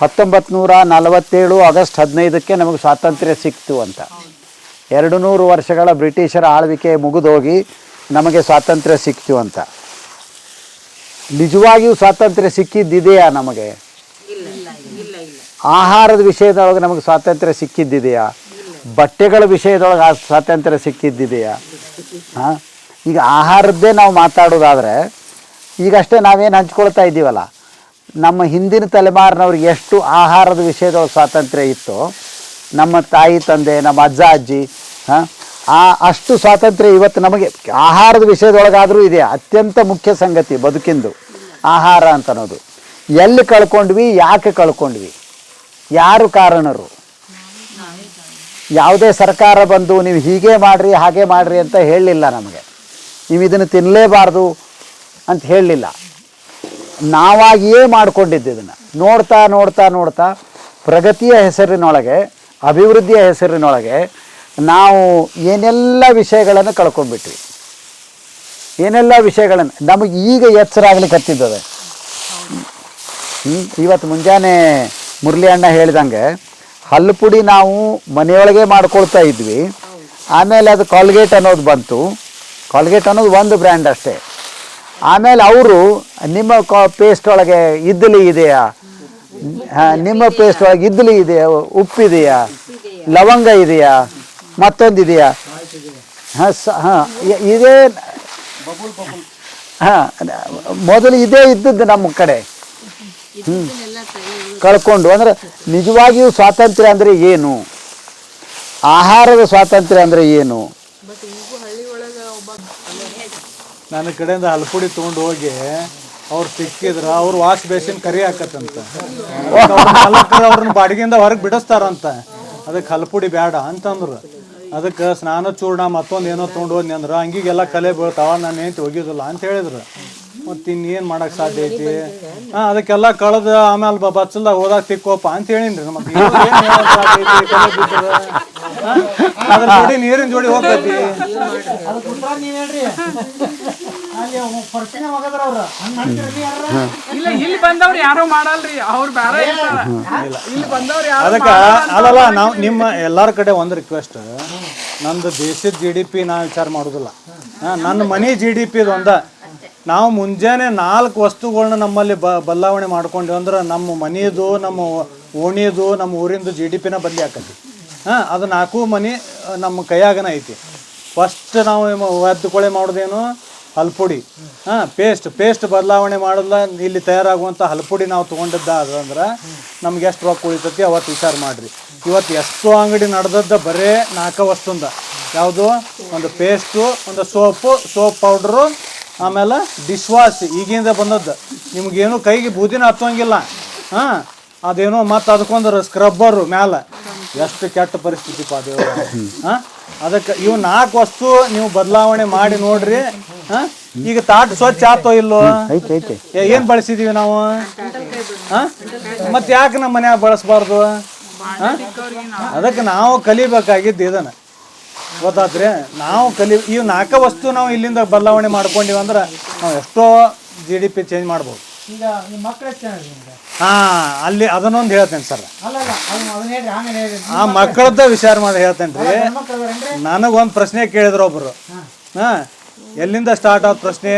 1947 ಆಗಸ್ಟ್ 15ಕ್ಕೆ ನಮಗೆ ಸ್ವಾತಂತ್ರ್ಯ ಸಿಕ್ತು ಅಂತ. 200 ವರ್ಷಗಳ ಬ್ರಿಟಿಷರ ಆಳ್ವಿಕೆ ಮುಗಿದೋಗಿ ನಮಗೆ ಸ್ವಾತಂತ್ರ್ಯ ಸಿಕ್ತು ಅಂತ. ನಿಜವಾಗಿಯೂ ಸ್ವಾತಂತ್ರ್ಯ ಸಿಕ್ಕಿದ್ದಿದೆಯಾ ನಮಗೆ? ಆಹಾರದ ವಿಷಯದೊಳಗೆ ನಮಗೆ ಸ್ವಾತಂತ್ರ್ಯ ಸಿಕ್ಕಿದ್ದಿದೆಯಾ? ಬಟ್ಟೆಗಳ ವಿಷಯದೊಳಗೆ ಆ ಸ್ವಾತಂತ್ರ್ಯ ಸಿಕ್ಕಿದ್ದಿದೆಯಾ? ಹಾಂ, ಈಗ ಆಹಾರದ್ದೇ ನಾವು ಮಾತಾಡೋದಾದರೆ ಈಗಷ್ಟೇ ನಾವೇನು ಹಂಚ್ಕೊಳ್ತಾ ಇದ್ದೀವಲ್ಲ, ನಮ್ಮ ಹಿಂದಿನ ತಲೆಮಾರಿನವ್ರಿಗೆ ಎಷ್ಟು ಆಹಾರದ ವಿಷಯದೊಳಗೆ ಸ್ವಾತಂತ್ರ್ಯ ಇತ್ತು, ನಮ್ಮ ತಾಯಿ ತಂದೆ, ನಮ್ಮ ಅಜ್ಜ ಅಜ್ಜಿ, ಅಷ್ಟು ಸ್ವಾತಂತ್ರ್ಯ ಇವತ್ತು ನಮಗೆ ಆಹಾರದ ವಿಷಯದೊಳಗಾದರೂ ಇದೆ. ಅತ್ಯಂತ ಮುಖ್ಯ ಸಂಗತಿ ಬದುಕಿಂದು ಆಹಾರ ಅಂತ ಅನ್ನೋದು. ಎಲ್ಲಿ ಕಳ್ಕೊಂಡ್ವಿ, ಯಾಕೆ ಕಳ್ಕೊಂಡ್ವಿ, ಯಾರು ಕಾರಣರು? ಯಾವುದೇ ಸರ್ಕಾರ ಬಂದು ನೀವು ಹೀಗೆ ಮಾಡಿರಿ ಹಾಗೆ ಮಾಡಿರಿ ಅಂತ ಹೇಳಲಿಲ್ಲ ನಮಗೆ. ನೀವು ಇದನ್ನು ತಿನ್ನಲೇಬಾರ್ದು ಅಂತ ಹೇಳಲಿಲ್ಲ. ನಾವಾಗಿಯೇ ಮಾಡಿಕೊಂಡಿದ್ದು ಇದನ್ನು. ನೋಡ್ತಾ ನೋಡ್ತಾ ನೋಡ್ತಾ ಪ್ರಗತಿಯ ಹೆಸರಿನೊಳಗೆ, ಅಭಿವೃದ್ಧಿಯ ಹೆಸರಿನೊಳಗೆ ನಾವು ಏನೆಲ್ಲ ವಿಷಯಗಳನ್ನು ಕಳ್ಕೊಂಡ್ಬಿಟ್ವಿ. ಏನೆಲ್ಲ ವಿಷಯಗಳನ್ನು ನಮಗೆ ಈಗ ಎಚ್ಚರ ಆಗ್ಲಿಕ್ಕತ್ತಿದ್ದದೆ. ಇವತ್ತು ಮುಂಜಾನೆ ಮುರಳಿ ಅಣ್ಣ ಹೇಳಿದಂಗೆ ಹಲ್ಲು ಪುಡಿ ನಾವು ಮನೆಯೊಳಗೆ ಮಾಡ್ಕೊಳ್ತಾ ಇದ್ವಿ. ಆಮೇಲೆ ಅದು ಕಾಲ್ಗೇಟ್ ಅನ್ನೋದು ಬಂತು. ಕಾಲ್ಗೇಟ್ ಅನ್ನೋದು ಒಂದು ಬ್ರ್ಯಾಂಡ್ ಅಷ್ಟೇ. ಆಮೇಲೆ ಅವರು ನಿಮ್ಮ ಪೇಸ್ಟ್ ಒಳಗೆ ಇಡ್ಲಿ ಇದೆಯಾ, ನಿಮ್ಮ ಪೇಸ್ಟ್ ಒಳಗೆ ಇಡ್ಲಿ ಇದೆಯಾ, ಉಪ್ಪಿದೆಯಾ, ಲವಂಗ ಇದೆಯಾ, ಮತ್ತೊಂದು ಇದೆಯಾ, ಹಾಂ ಇದೇ, ಹಾಂ ಮೊದಲು ಇದೇ ಇದ್ದದ್ದು ನಮ್ಮ ಕಡೆ. ಕಳ್ಕೊಂಡು ಅಂದರೆ ನಿಜವಾಗಿಯೂ ಸ್ವಾತಂತ್ರ್ಯ ಅಂದರೆ ಏನು, ಆಹಾರದ ಸ್ವಾತಂತ್ರ್ಯ ಅಂದರೆ ಏನು? ನನ್ನ ಕಡೆಯಿಂದ ಹಲ್ಪುಡಿ ತೊಗೊಂಡು ಹೋಗಿ ಅವ್ರು ಸಿಕ್ಕಿದ್ರೆ ಅವ್ರು ವಾಶ್ ಬೇಸಿನ್ ಕರಿ ಹಾಕತ್ತಂತ, ಅವ್ರನ್ನ ಬಾಡಿಗೆಯಿಂದ ಹೊರಗೆ ಬಿಡಿಸ್ತಾರಂತ. ಅದಕ್ಕೆ ಹಲ್ಪುಡಿ ಬೇಡ ಅಂತಂದ್ರು. ಅದಕ್ಕೆ ಸ್ನಾನ ಚೂರ್ಣ ಮತ್ತೊಂದು ಏನೋ ತೊಗೊಂಡು ಹೋದ್ನಿ ಅಂದ್ರೆ ಹಂಗಿಗೆಲ್ಲ ಕಲೆ ಬೀಳ್ತಾವ, ನಾನು ಏನು ಒಗಿಯೋದಿಲ್ಲ ಅಂತ ಹೇಳಿದ್ರು. ಮತ್ತು ಇನ್ನೇನು ಮಾಡೋಕ್ಕೆ ಸಾಧ್ಯ ಐತಿ? ಅದಕ್ಕೆಲ್ಲ ಕಳೆದು ಆಮೇಲೆ ಬಚ್ಚಲ್ದಾಗ ಹೋದಾಗ ತಿಕ್ಕೋಪ ಅಂತ ಹೇಳಿನ್ರಿ. ನಮಗೆ ಅದ್ರ ಜೋಡಿ ನೀರಿನ ಜೋಡಿ ಹೋಗ್ತೈತಿ. ಇಲ್ಲಿ ಬಂದವ್ರು ಯಾರು ಮಾಡಲ್ರಿ, ಅವ್ರು ಬೇರೆ ಅದಕ್ಕೆ ಅಲ್ಲಲ್ಲ, ನಾವು ನಿಮ್ಮ ಎಲ್ಲರ ಕಡೆ ಒಂದು ರಿಕ್ವೆಸ್ಟ್, ನಂದು ದೇಶದ GDP ನಾ ವಿಚಾರ ಮಾಡೋದಿಲ್ಲ, ನನ್ನ ಮನೆ GDP ಒಂದ. ನಾವು ಮುಂಜಾನೆ 4 ವಸ್ತುಗಳನ್ನ ನಮ್ಮಲ್ಲಿ ಬದಲಾವಣೆ ಮಾಡ್ಕೊಂಡ್ವಿ ಅಂದ್ರೆ ನಮ್ಮ ಮನೆಯದು, ನಮ್ಮ ಓಣಿಯದು, ನಮ್ಮ ಊರಿಂದು GDPನ ಬದಲಿ ಆಕತಿ. ಅದು 4 ಮನೆ ನಮ್ಮ ಕೈಯಾಗನ ಐತಿ. ಫಸ್ಟ್ ನಾವು ಒದ್ದುಕೊಳೆ ಮಾಡೋದೇನು, ಹಲ್ಪುಡಿ. ಪೇಸ್ಟ್ ಬದಲಾವಣೆ ಮಾಡೋಲ್ಲ. ಇಲ್ಲಿ ತಯಾರಾಗುವಂಥ ಹಲ್ಪುಡಿ ನಾವು ತೊಗೊಂಡಿದ್ದಾದ್ರೆ ನಮ್ಗೆ ಎಷ್ಟು ರೊಕ್ಕ ಉಳಿತೈತಿ ಅವತ್ತು ವಿಚಾರ ಮಾಡಿರಿ. ಇವತ್ತು ಎಷ್ಟೋ ಅಂಗಡಿ ನಡೆದದ್ದ ಬರೇ 4 ವಸ್ತುಂದ. ಯಾವುದು? ಒಂದು ಪೇಸ್ಟು, ಒಂದು ಸೋಪ್ ಪೌಡ್ರು, ಆಮೇಲೆ ಡಿಶ್ ವಾಶ್ ಈಗಿಂದ ಬಂದದ್ದು. ನಿಮ್ಗೇನು ಕೈಗೆ ಬೂದಿನ ಹತ್ತೋಂಗಿಲ್ಲ. ಅದೇನೋ ಮತ್ತು ಅದಕ್ಕೊಂದು ಸ್ಕ್ರಬ್ಬರು ಮ್ಯಾಲೆ. ಎಷ್ಟು ಕೆಟ್ಟ ಪರಿಸ್ಥಿತಿ ಪಾದೇವ. ಅದಕ್ಕೆ ಇವು 4 ವಸ್ತು ನೀವು ಬದಲಾವಣೆ ಮಾಡಿ ನೋಡ್ರಿ. ಈಗ ತಾಟ್ ಸ್ವಚ್ಛ ಆತೋ ಇಲ್ಲೋ? ಏನು ಬಳಸಿದೀವಿ ನಾವು? ಮತ್ತೆ ಯಾಕೆ ನಮ್ಮ ಮನ್ಯಾಗ ಬಳಸಬಾರ್ದು? ಅದಕ್ಕೆ ನಾವು ಕಲಿಬೇಕಾಗಿದ್ದು ಇದನ್ನು, ಗೊತ್ತಾತ್ರಿ? ನಾವು ಇವು 4 ವಸ್ತು ನಾವು ಇಲ್ಲಿಂದ ಬದಲಾವಣೆ ಮಾಡ್ಕೊಂಡಿವಿ ಅಂದ್ರೆ ನಾವು ಎಷ್ಟೋ GDP ಚೇಂಜ್ ಮಾಡ್ಬೋದು. ಅಲ್ಲಿ ಅದನ್ನೊಂದು ಹೇಳ್ತೇನೆ ಸರ್. ಆ ಮಕ್ಕಳದ್ದ ವಿಚಾರ ಮಾಡಿ ಹೇಳ್ತೇನೆ ರೀ. ನನಗೊಂದು ಪ್ರಶ್ನೆ ಕೇಳಿದ್ರು ಒಬ್ರು. ಎಲ್ಲಿಂದ ಸ್ಟಾರ್ಟ್ ಆದ ಪ್ರಶ್ನೆ,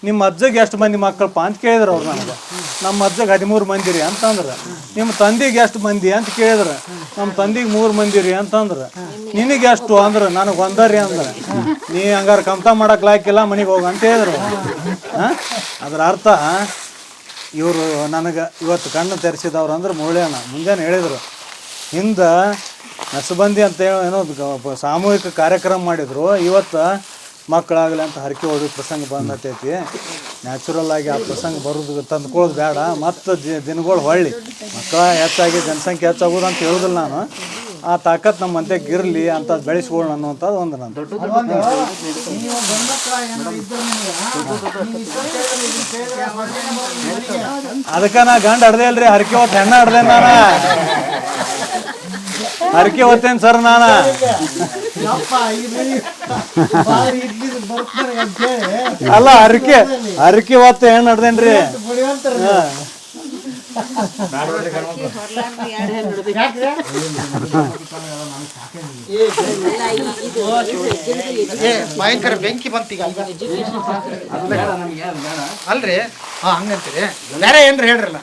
ನಿಮ್ಮ ಅಜ್ಜಗೆ ಎಷ್ಟು ಮಂದಿ ಮಕ್ಕಳಪ್ಪ ಅಂತ ಕೇಳಿದ್ರು ಅವ್ರು ನನಗೆ. ನಮ್ಮ ಅಜ್ಜಗೆ 13 ಮಂದಿ ರೀ ಅಂತಂದ್ರೆ. ನಿಮ್ಮ ತಂದೆಗೆ ಎಷ್ಟು ಮಂದಿ ಅಂತ ಕೇಳಿದ್ರು. ನಮ್ಮ ತಂದೆಗೆ 3 ಮಂದಿ ರೀ ಅಂತಂದ್ರೆ. ನಿನಗೆ ಎಷ್ಟು ಅಂದ್ರೆ ನನಗೆ 1 ರೀ ಅಂದ್ರೆ. ನೀ ಹಂಗಾರೆ ಕಮ್ತ ಮಾಡಕ್ಕೆ ಲಾಯ್ಕಿಲ್ಲ, ಮನೆಗೆ ಹೋಗ ಅಂತ ಹೇಳಿದ್ರು. ಅದ್ರ ಅರ್ಥ ಇವರು ನನಗೆ ಇವತ್ತು ಕಣ್ಣು ತೆರೆಸಿದವ್ರು ಅಂದ್ರೆ ಮುರಳಿಯಣ್ಣ ಮುಂಜಾನೆ ಹೇಳಿದರು. ಹಿಂದೆ ನಸಬಂದಿ ಅಂತ ಏನೋ ಸಾಮೂಹಿಕ ಕಾರ್ಯಕ್ರಮ ಮಾಡಿದರು. ಇವತ್ತು ಮಕ್ಕಳಾಗಲಿ ಅಂತ ಹರಕೆ ಹೊಡೋ ಪ್ರಸಂಗ ಬಂದತೈತಿ. ನ್ಯಾಚುರಲ್ ಆಗಿ ಆ ಪ್ರಸಂಗ ಬರೋದು ತಂದ್ಕೊಳ್ಳೋದು ಬೇಡ. ಮತ್ತು ದಿನಗಳು ಹೊಳ್ಳಿ ಮಕ್ಕಳ ಹೆಚ್ಚಾಗಿ ಜನಸಂಖ್ಯೆ ಹೆಚ್ಚಾಗೋದು ಅಂತ ಹೇಳೋದಿಲ್ಲ ನಾನು. ಆ ತಾಕತ್ ನಮ್ಮ ಮಂತ್ಯಾಗ ಇರಲಿ ಅಂತ ಬೆಳೆಸ್ಕೊಳ್ಳೋಣ ಅನ್ನುವಂಥದ್ದು ಒಂದು ನಂದು. ಅದಕ್ಕೆ ನಾ ಗಂಡ ಹಡ್ದೆ ಅಲ್ರಿ, ಹರಕೆ ಹೊತ್ತು ಹೆಣ್ಣ ಹಡ್ದೆ ನಾನು. ಹರಕೆ ಹೊತ್ತೇನು ಸರ್ ನಾನು. ಅಲ್ಲ ಹರಕೆ ಹೊತ್ತು ಹೆಣ್ಣು ಹಡ್ದೇನ್ರಿ. ಭಯಂಕರ ಬೆಂಕಿ ಬಂತೀಗ ಅಲ್ರಿ. ಹಂಗಂತೀರಿ ಬೇರೆ ಏನ್ರಿ ಹೇಳ್ರಲ್ಲ.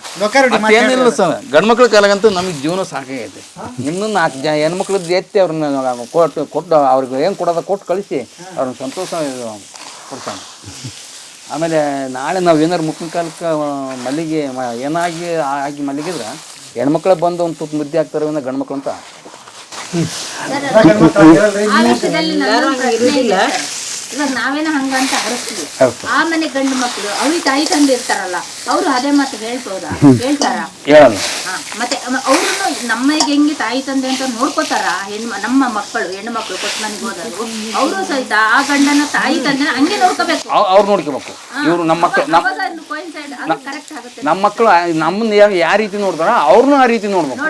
ಏನಿಲ್ಲ ಸರ್, ಗಂಡ್ಮಕ್ಳ ಕಾಲಾಗಂತೂ ನಮಗೆ ಜೀವನ ಸಾಕಾಗೈತೆ. ಇನ್ನೂ 4 ಜನ ಹೆಣ್ಮಕ್ಳದ್ದು ಎತ್ತಿ ಅವ್ರನ್ನ ಕೊಟ್ಟು ಅವ್ರಿಗೆ ಏನು ಕೊಡೋದ ಕೊಟ್ಟು ಕಳಿಸಿ ಅವ್ರನ್ನ ಸಂತೋಷ ಕೊಡ್ತಾನೆ. ಆಮೇಲೆ ನಾಳೆ ನಾವು ಏನಾರು ಮುಖ್ಯ ಕಾಲಕ್ಕೆ ಮಲ್ಲಿಗೆ ಆಗಿ ಮಲ್ಲಿಗಿದ್ರೆ ಹೆಣ್ಮಕ್ಳ ಬಂದು ಒಂದು ತುತ್ತು ಮುದ್ದೆ ಹಾಕ್ತಾರೆ ಗಂಡ್ಮಕ್ಳು ಅಂತ. ಇವಾಗ ನಾವೇನೋ ಹಂಗಂತ ಹರಸ್ತೀವಿ. ಆ ಮನೆ ಗಂಡು ಮಕ್ಕಳು ಅವ್ರಿಗೆ ತಾಯಿ ತಂದೆ ಇರ್ತಾರಲ್ಲ, ಅವರು ಅದೇ ಮಾತು ಹೇಳ್ಬೋದಾ? ಹೇಳ್ತಾರ? ಮತ್ತೆ ಅವ್ರು ನಮಗೆ ಹೆಂಗೆ ತಾಯಿ ತಂದೆ ಅಂತ ನೋಡ್ಕೋತಾರ. ನಮ್ಮ ಮಕ್ಕಳು ಹೆಣ್ಣು ಮಕ್ಕಳು ಕೊಟ್ಟು ಮನೆಗೆ ಹೋದ್ರು ಅವರು ಸಹಿತ ಆ ಗಂಡನ ತಾಯಿ ತಂದೆ ಹಂಗೆ ನೋಡ್ಕೋಬೇಕು. ಅವ್ರು ನೋಡ್ಕೋಬೇಕು. ಇವ್ರು ನಮ್ಮ ಮಕ್ಕಳು ನಮ್ಮ ಮಕ್ಕಳು ನಮ್ಮನ್ನ ಯಾವ ರೀತಿ ನೋಡ್ತಾರ ಅವ್ರನ್ನೂ ಆ ರೀತಿ ನೋಡ್ಬೇಕು.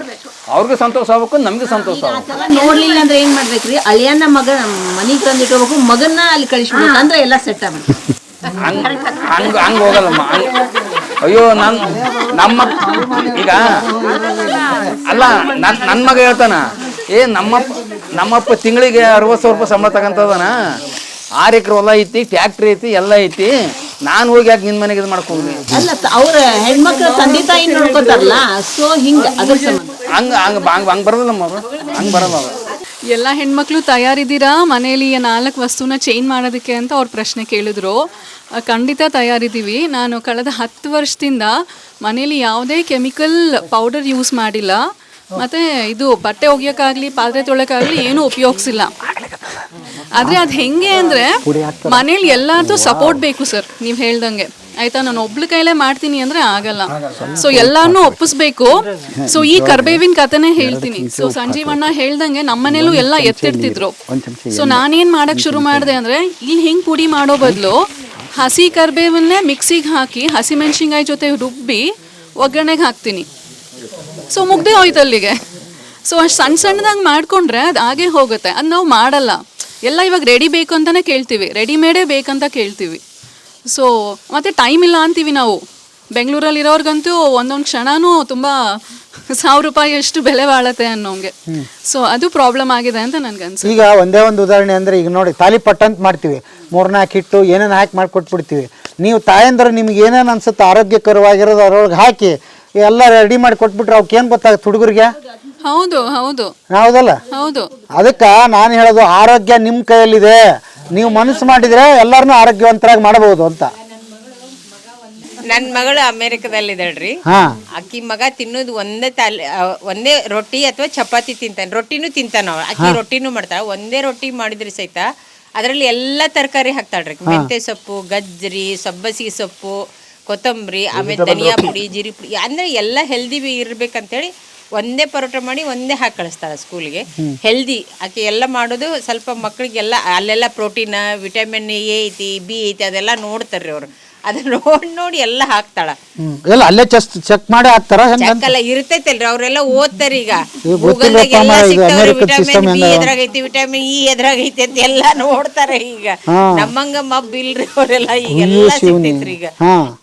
ಅವ್ರಿಗೆ ಸಂತೋಷ ಆಗ್ಬೇಕು, ನಮ್ಗೆ ಸಂತೋಷ ಆಗ್ಬೇಕು. ನೋಡ್ಲಿಲ್ಲ ಅಂದ್ರೆ ಏನ್ ಮಾಡ್ಬೇಕ್ರಿ, ಅಳಿಯನ್ನ ಮಗ ಮನಿಗ್ ತಂದಿಟ್ಕೋಬೇಕು, ಮಗನ್ನ ಅಲ್ಲಿ ಕಳಿಸ್ಬಿಡ್ಬೇಕು, ಅಂದ್ರೆ ಎಲ್ಲ ಸೆಟ್ ಆಗ್ಬೇಕು. ಹಂಗ ಹೋಗಲ್ಲಮ್ಮ. ಅಯ್ಯೋ ನಮ್ಮ ಈಗ ಅಲ್ಲ ನನ್ನ ಮಗ ಹೇಳ್ತಾನ, ನಮ್ಮಪ್ಪ ತಿಂಗಳಿಗೆ 60,000 ರೂಪಾಯಿ ಸಂಬಳ ತಗೊಂತದಾನ, 6 ಎಕರೆ ಹೊಲ ಐತಿ, ಟ್ಯಾಕ್ಟ್ರಿ ಐತಿ, ಎಲ್ಲ ಐತಿ, ನಾನು ಹೋಗಿ ಯಾಕೆ ನಿನ್ ಮನೆಗೆ ಇದು ಮಾಡ್ಕೊಂಡ್ವಿ? ಅಲ್ಲ, ಅವ್ರ ಹೆಣ್ಮಕ್ಳು ತಂದೆ ತಾಯಿ ನೋಡ್ಕೊತಾರಲ್ಲ, ಸೊ ಹಿಂಗ ಅದ್ರ ಹಂಗ ಬರೋದಿಲ್ಲಮ್ಮ, ಹಂಗ ಬರಲ್ಲ. ಎಲ್ಲ ಹೆಣ್ಮಕ್ಳು ತಯಾರಿದ್ದೀರಾ ಮನೇಲಿ 4 ವಸ್ತುನ ಚೇಂಜ್ ಮಾಡೋದಕ್ಕೆ ಅಂತ ಅವ್ರ ಪ್ರಶ್ನೆ ಕೇಳಿದ್ರು. ಖಂಡಿತ ತಯಾರಿದ್ದೀವಿ. ನಾನು ಕಳೆದ 10 ವರ್ಷದಿಂದ ಮನೇಲಿ ಯಾವುದೇ ಕೆಮಿಕಲ್ ಪೌಡರ್ ಯೂಸ್ ಮಾಡಿಲ್ಲ. ಮತ್ತು ಇದು ಬಟ್ಟೆ ಒಗೆಯೋಕ್ಕಾಗಲಿ ಪಾತ್ರೆ ತೊಳೆಯೋಕ್ಕಾಗಲಿ ಏನೂ ಉಪಯೋಗಿಸಿಲ್ಲ. ಆದರೆ ಅದು ಹೆಂಗೆ ಅಂದರೆ ಮನೇಲಿ ಎಲ್ಲರದ್ದು ಸಪೋರ್ಟ್ ಬೇಕು ಸರ್. ನೀವು ಹೇಳ್ದಂಗೆ ಆಯಿತಾ, ನಾನು ಒಬ್ಳ ಕೈಲೇ ಮಾಡ್ತೀನಿ ಅಂದರೆ ಆಗಲ್ಲ. ಸೊ ಎಲ್ಲಾನು ಒಪ್ಪಿಸ್ಬೇಕು. ಸೊ ಈ ಕರ್ಬೇವಿನ ಕಥೆನೇ ಹೇಳ್ತೀನಿ. ಸೊ ಸಂಜೀವಣ್ಣ ಹೇಳ್ದಂಗೆ ನಮ್ಮನೇಲೂ ಎಲ್ಲ ಎತ್ತಿಡ್ತಿದ್ರು. ಸೊ ನಾನೇನು ಮಾಡೋಕ್ಕೆ ಶುರು ಮಾಡಿದೆ ಅಂದರೆ, ಇಲ್ಲಿ ಹಿಂಗೆ ಪುಡಿ ಮಾಡೋ ಬದಲು ಹಸಿ ಕರ್ಬೇವನ್ನೇ ಮಿಕ್ಸಿಗೆ ಹಾಕಿ ಹಸಿಮೆಣ್ಸಿನ್ಕಾಯಿ ಜೊತೆ ರುಬ್ಬಿ ಒಗ್ಗರಣೆಗೆ ಹಾಕ್ತೀನಿ. ಸೊ ಮುಗ್ದೇ ಹೋಯ್ತು ಅಲ್ಲಿಗೆ. ಸೊ ಅಷ್ಟು ಸಣ್ಣದಾಗಿ ಮಾಡಿಕೊಂಡ್ರೆ ಅದು ಹಾಗೇ ಹೋಗುತ್ತೆ. ಅದು ನಾವು ಮಾಡಲ್ಲ. ಎಲ್ಲ ಇವಾಗ ರೆಡಿ ಬೇಕು ಅಂತಲೇ ಕೇಳ್ತೀವಿ, ರೆಡಿಮೇಡೇ ಬೇಕಂತ ಕೇಳ್ತೀವಿ. ಸೊ ಮತ್ತು ಟೈಮ್ ಇಲ್ಲ ಅಂತೀವಿ ನಾವು. ಬೆಂಗಳೂರಲ್ಲಿರೋರ್ಗಂತೂ ಒಂದೊಂದು ಕ್ಷಣನೂ ತುಂಬ 1000 ರೂಪಾಯಿ ಅಷ್ಟು ಬೆಲೆ ಬಾಳತ್ತೆ ಅನ್ನೋಂಗೆ. ಸೊ ಅದು ಪ್ರಾಬ್ಲಮ್ ಆಗಿದೆ ಅಂತ ನನಗನ್ಸುತ್ತೆ. ಈಗ ಒಂದೇ ಒಂದು ಉದಾಹರಣೆ ಅಂದರೆ, ಈಗ ನೋಡಿ ತಾಲಿಪಟ್ಟು ಅಂತ ಮಾಡ್ತೀವಿ, 3-4 ಹಿಟ್ಟು ಏನೇನು ಹಾಕಿ ಮಾಡಿಕೊಟ್ಬಿಡ್ತೀವಿ. ನೀವು ತಾಯಂದ್ರೆ ನಿಮ್ಗೆ ಏನೇನು ಅನ್ಸುತ್ತೆ ಆರೋಗ್ಯಕರವಾಗಿರೋದು ಅದ್ರೊಳಗೆ ಹಾಕಿ ಎಲ್ಲ ರೆಡಿ ಮಾಡಿ ಕೊಟ್ಬಿಟ್ರೆ ಅವಕ್ಕೆ ಏನು ಗೊತ್ತಾಗುತ್ತೆ ಹುಡುಗರಿಗೆ? ಹೌದು ಹೌದು ಹೌದಲ್ಲ? ಹೌದು. ಅದಕ್ಕೆ ನಾನು ಹೇಳೋದು, ಆರೋಗ್ಯ ನಿಮ್ಮ ಕೈಯಲ್ಲಿದೆ. ನೀವು ಮನಸ್ಸು ಮಾಡಿದರೆ ಎಲ್ಲರನ್ನೂ ಆರೋಗ್ಯವಂತರಾಗಿ ಮಾಡಬಹುದು ಅಂತ. ನನ್ನ ಮಗಳು ಅಮೇರಿಕದಲ್ಲಿದ್ದಾಳ್ರಿ. ಅಕ್ಕಿ ಮಗ ತಿನ್ನೋದು ಒಂದೇ ರೊಟ್ಟಿ ಅಥವಾ ಚಪಾತಿ ತಿಂತಾನೆ. ರೊಟ್ಟಿನೂ ತಿಂತಾನ, ಅಕ್ಕಿ ರೊಟ್ಟಿನೂ ಮಾಡ್ತಾಳೆ. ಒಂದೇ ರೊಟ್ಟಿ ಮಾಡಿದ್ರೆ ಸಹಿತ ಅದರಲ್ಲಿ ಎಲ್ಲ ತರಕಾರಿ ಹಾಕ್ತಾಳ್ರಿ. ಮೆಂತ್ಯ ಸೊಪ್ಪು, ಗಜ್ಜರಿ, ಸಬ್ಬಸಿಗೆ ಸೊಪ್ಪು, ಕೊತ್ತಂಬರಿ, ಆಮೇಲೆ ಧನಿಯಾ ಪುಡಿ, ಜೀರಿ ಪುಡಿ, ಅಂದರೆ ಎಲ್ಲ ಹೆಲ್ದಿ ಇರ್ಬೇಕಂತೇಳಿ ಒಂದೇ ಪರೋಟ ಮಾಡಿ ಒಂದೇ ಹಾಕಿ ಕಳಿಸ್ತಾಳೆ ಸ್ಕೂಲ್ಗೆ. ಹೆಲ್ದಿ ಆಕೆ ಎಲ್ಲ ಮಾಡೋದು. ಸ್ವಲ್ಪ ಮಕ್ಕಳಿಗೆಲ್ಲ ಅಲ್ಲೆಲ್ಲ ಪ್ರೋಟೀನ್, ವಿಟಮಿನ್ ಎ ಐತಿ, ಬಿ ಐತಿ, ಅದೆಲ್ಲ ನೋಡ್ತಾರ್ರಿ ಅವರು. ಅದನ್ನ ನೋಡಿ ಎಲ್ಲ ಹಾಕ್ತಾಳ. ಎಲ್ಲ ಅಲ್ಲೇ ಚೆಕ್ ಮಾಡಿ ಹಾಕ್ತಾರ? ಚೆಕ್ ಇರ್ತೈತಲ್ರಿ, ಅವರೆಲ್ಲ ಓದ್ತಾರ. ಈಗ ಗೂಗಲ್ದಾಗ ಎಲ್ಲ ಸಿಗ್ತಾವ್ರಿ, ವಿಟಮಿನ್ ಬಿ ಎದ್ರಾಗೈತಿ, ವಿಟಮಿನ್ ಇ ಎದ್ರಾಗೈತಿ ಅಂತ ಎಲ್ಲ ನೋಡ್ತಾರ. ಈಗ ನಮ್ಮಂಗ ಮಬ್ಬ ಇಲ್ರಿ ಅವರೆಲ್ಲ, ಈಗೆಲ್ಲ ಸಿಗ್ತೈತ್ರಿ. ಈಗ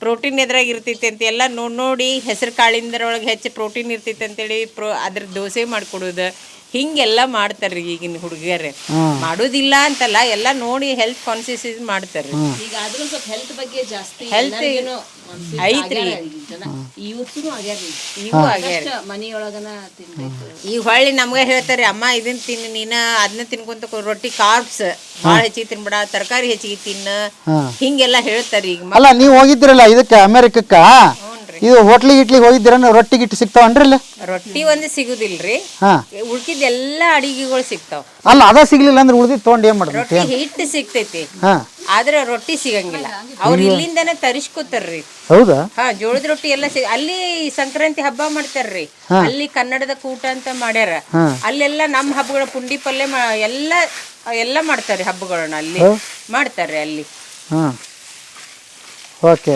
ಪ್ರೋಟೀನ್ ಎದ್ರಾಗ ಇರ್ತೈತಿ ಅಂತ ಎಲ್ಲ ನೋಡಿ ಹೆಸರು ಕಾಳಿಂದರೊಳಗೆ ಹೆಚ್ಚು ಪ್ರೋಟೀನ್ ಇರ್ತೈತಿ ಅಂತೇಳಿ ಅದ್ರ ದೋಸೆ ಮಾಡ್ಕೊಡೋದು, ಹಿಂಗೆಲ್ಲ ಮಾಡ್ತಾರ್ರಿ ಈಗಿನ ಹುಡುಗಿಯರೇ. ಮಾಡೋದಿಲ್ಲ ಅಂತಲ್ಲ, ಎಲ್ಲ ನೋಡಿ ಹೆಲ್ತ್ ಕಾನ್ಸಿಯಸ್ ಮಾಡ್ತಾರ್ರಿ. ಈಗ ಆದ್ರೂ ಸ್ವಲ್ಪ ಹೆಲ್ತ್ ಬಗ್ಗೆ ಜಾಸ್ತಿ ಹೆಲ್ತ್ ಐತ್ರಿ. ಇವು ಆಗ್ಯಾರ ಮನಿಯೊಳಗನ ತಿನ್ಬೇಕು. ಈಗ ಹೊಳ್ಳಿ ನಮ್ಗೆ ಹೇಳ್ತಾರೆ, ಅಮ್ಮ ಇದನ್ನ ತಿನ್ನು, ನೀನು ಅದನ್ನ ತಿನ್ಕೊಂತ ರೊಟ್ಟಿ ಕಾರ್ಬ್ಸ್ ಭಾಳ ಹೆಚ್ಚಿಗೆ ತಿನ್ಬೇಡ, ತರಕಾರಿ ಹೆಚ್ಚಿಗೆ ತಿನ್ನು, ಹಿಂಗೆಲ್ಲ ಹೇಳ್ತಾರೆ. ಈಗ ಅಲ್ಲ, ನೀವು ಹೋಗಿದ್ರಲ್ಲ ಇದಕ್ಕೆ ಅಮೆರಿಕಕ್ಕ, ಇದು ಹೋಟ್ಲಿಗೆ ಹೋಗಿದ್ದೀರ ರೊಟ್ಟಿ ಗಿಟ್ಟಿ ಸಿಗ್ತಾವನ್ರಿ ಇಲ್ಲಿ? ರೊಟ್ಟಿ ಒಂದು ಸಿಗುದಿಲ್ರಿ, ಹಾ ಉಳ್ಕಿದ್ದೆಲ್ಲ ಅಡಿಗೆಗಳು ಸಿಗ್ತಾವ. ಅಲ್ಲ ಅದ ಸಿಗ್ಲಿಲ್ಲ ಅಂದ್ರೆ ಉಳ್ದಿದ್ ತೊಗೊಂಡು ಏನ್ ಮಾಡ್ಬೇಕು? ರೊಟ್ಟಿ ಹಿಟ್ಟು ಸಿಗ್ತೈತಿ, ಹಾ ಆದ್ರೆ ರೊಟ್ಟಿ ಸಿಗಂಗಿಲ್ಲ. ಅವ್ರು ಇಲ್ಲಿಂದಾನೆ ತರಿಸ್ಕೊತಾರ್ರಿ. ಹೌದಾ? ಹಾ, ಜೋಳದ ರೊಟ್ಟಿ ಎಲ್ಲ ಅಲ್ಲಿ ಸಂಕ್ರಾಂತಿ ಹಬ್ಬ ಮಾಡ್ತಾರ್ರಿ. ಅಲ್ಲಿ ಕನ್ನಡದ ಕೂಟ ಅಂತ ಮಾಡ್ಯಾರ. ಅಲ್ಲೆಲ್ಲ ನಮ್ಮ ಹಬ್ಬಗಳ ಪುಂಡಿ ಪಲ್ಯ ಎಲ್ಲ ಮಾಡ್ತಾರೆ. ಹಬ್ಬಗಳನ್ನ ಅಲ್ಲಿ ಮಾಡ್ತಾರೆ ಅಲ್ಲಿ. ಹಾ ಓಕೆ.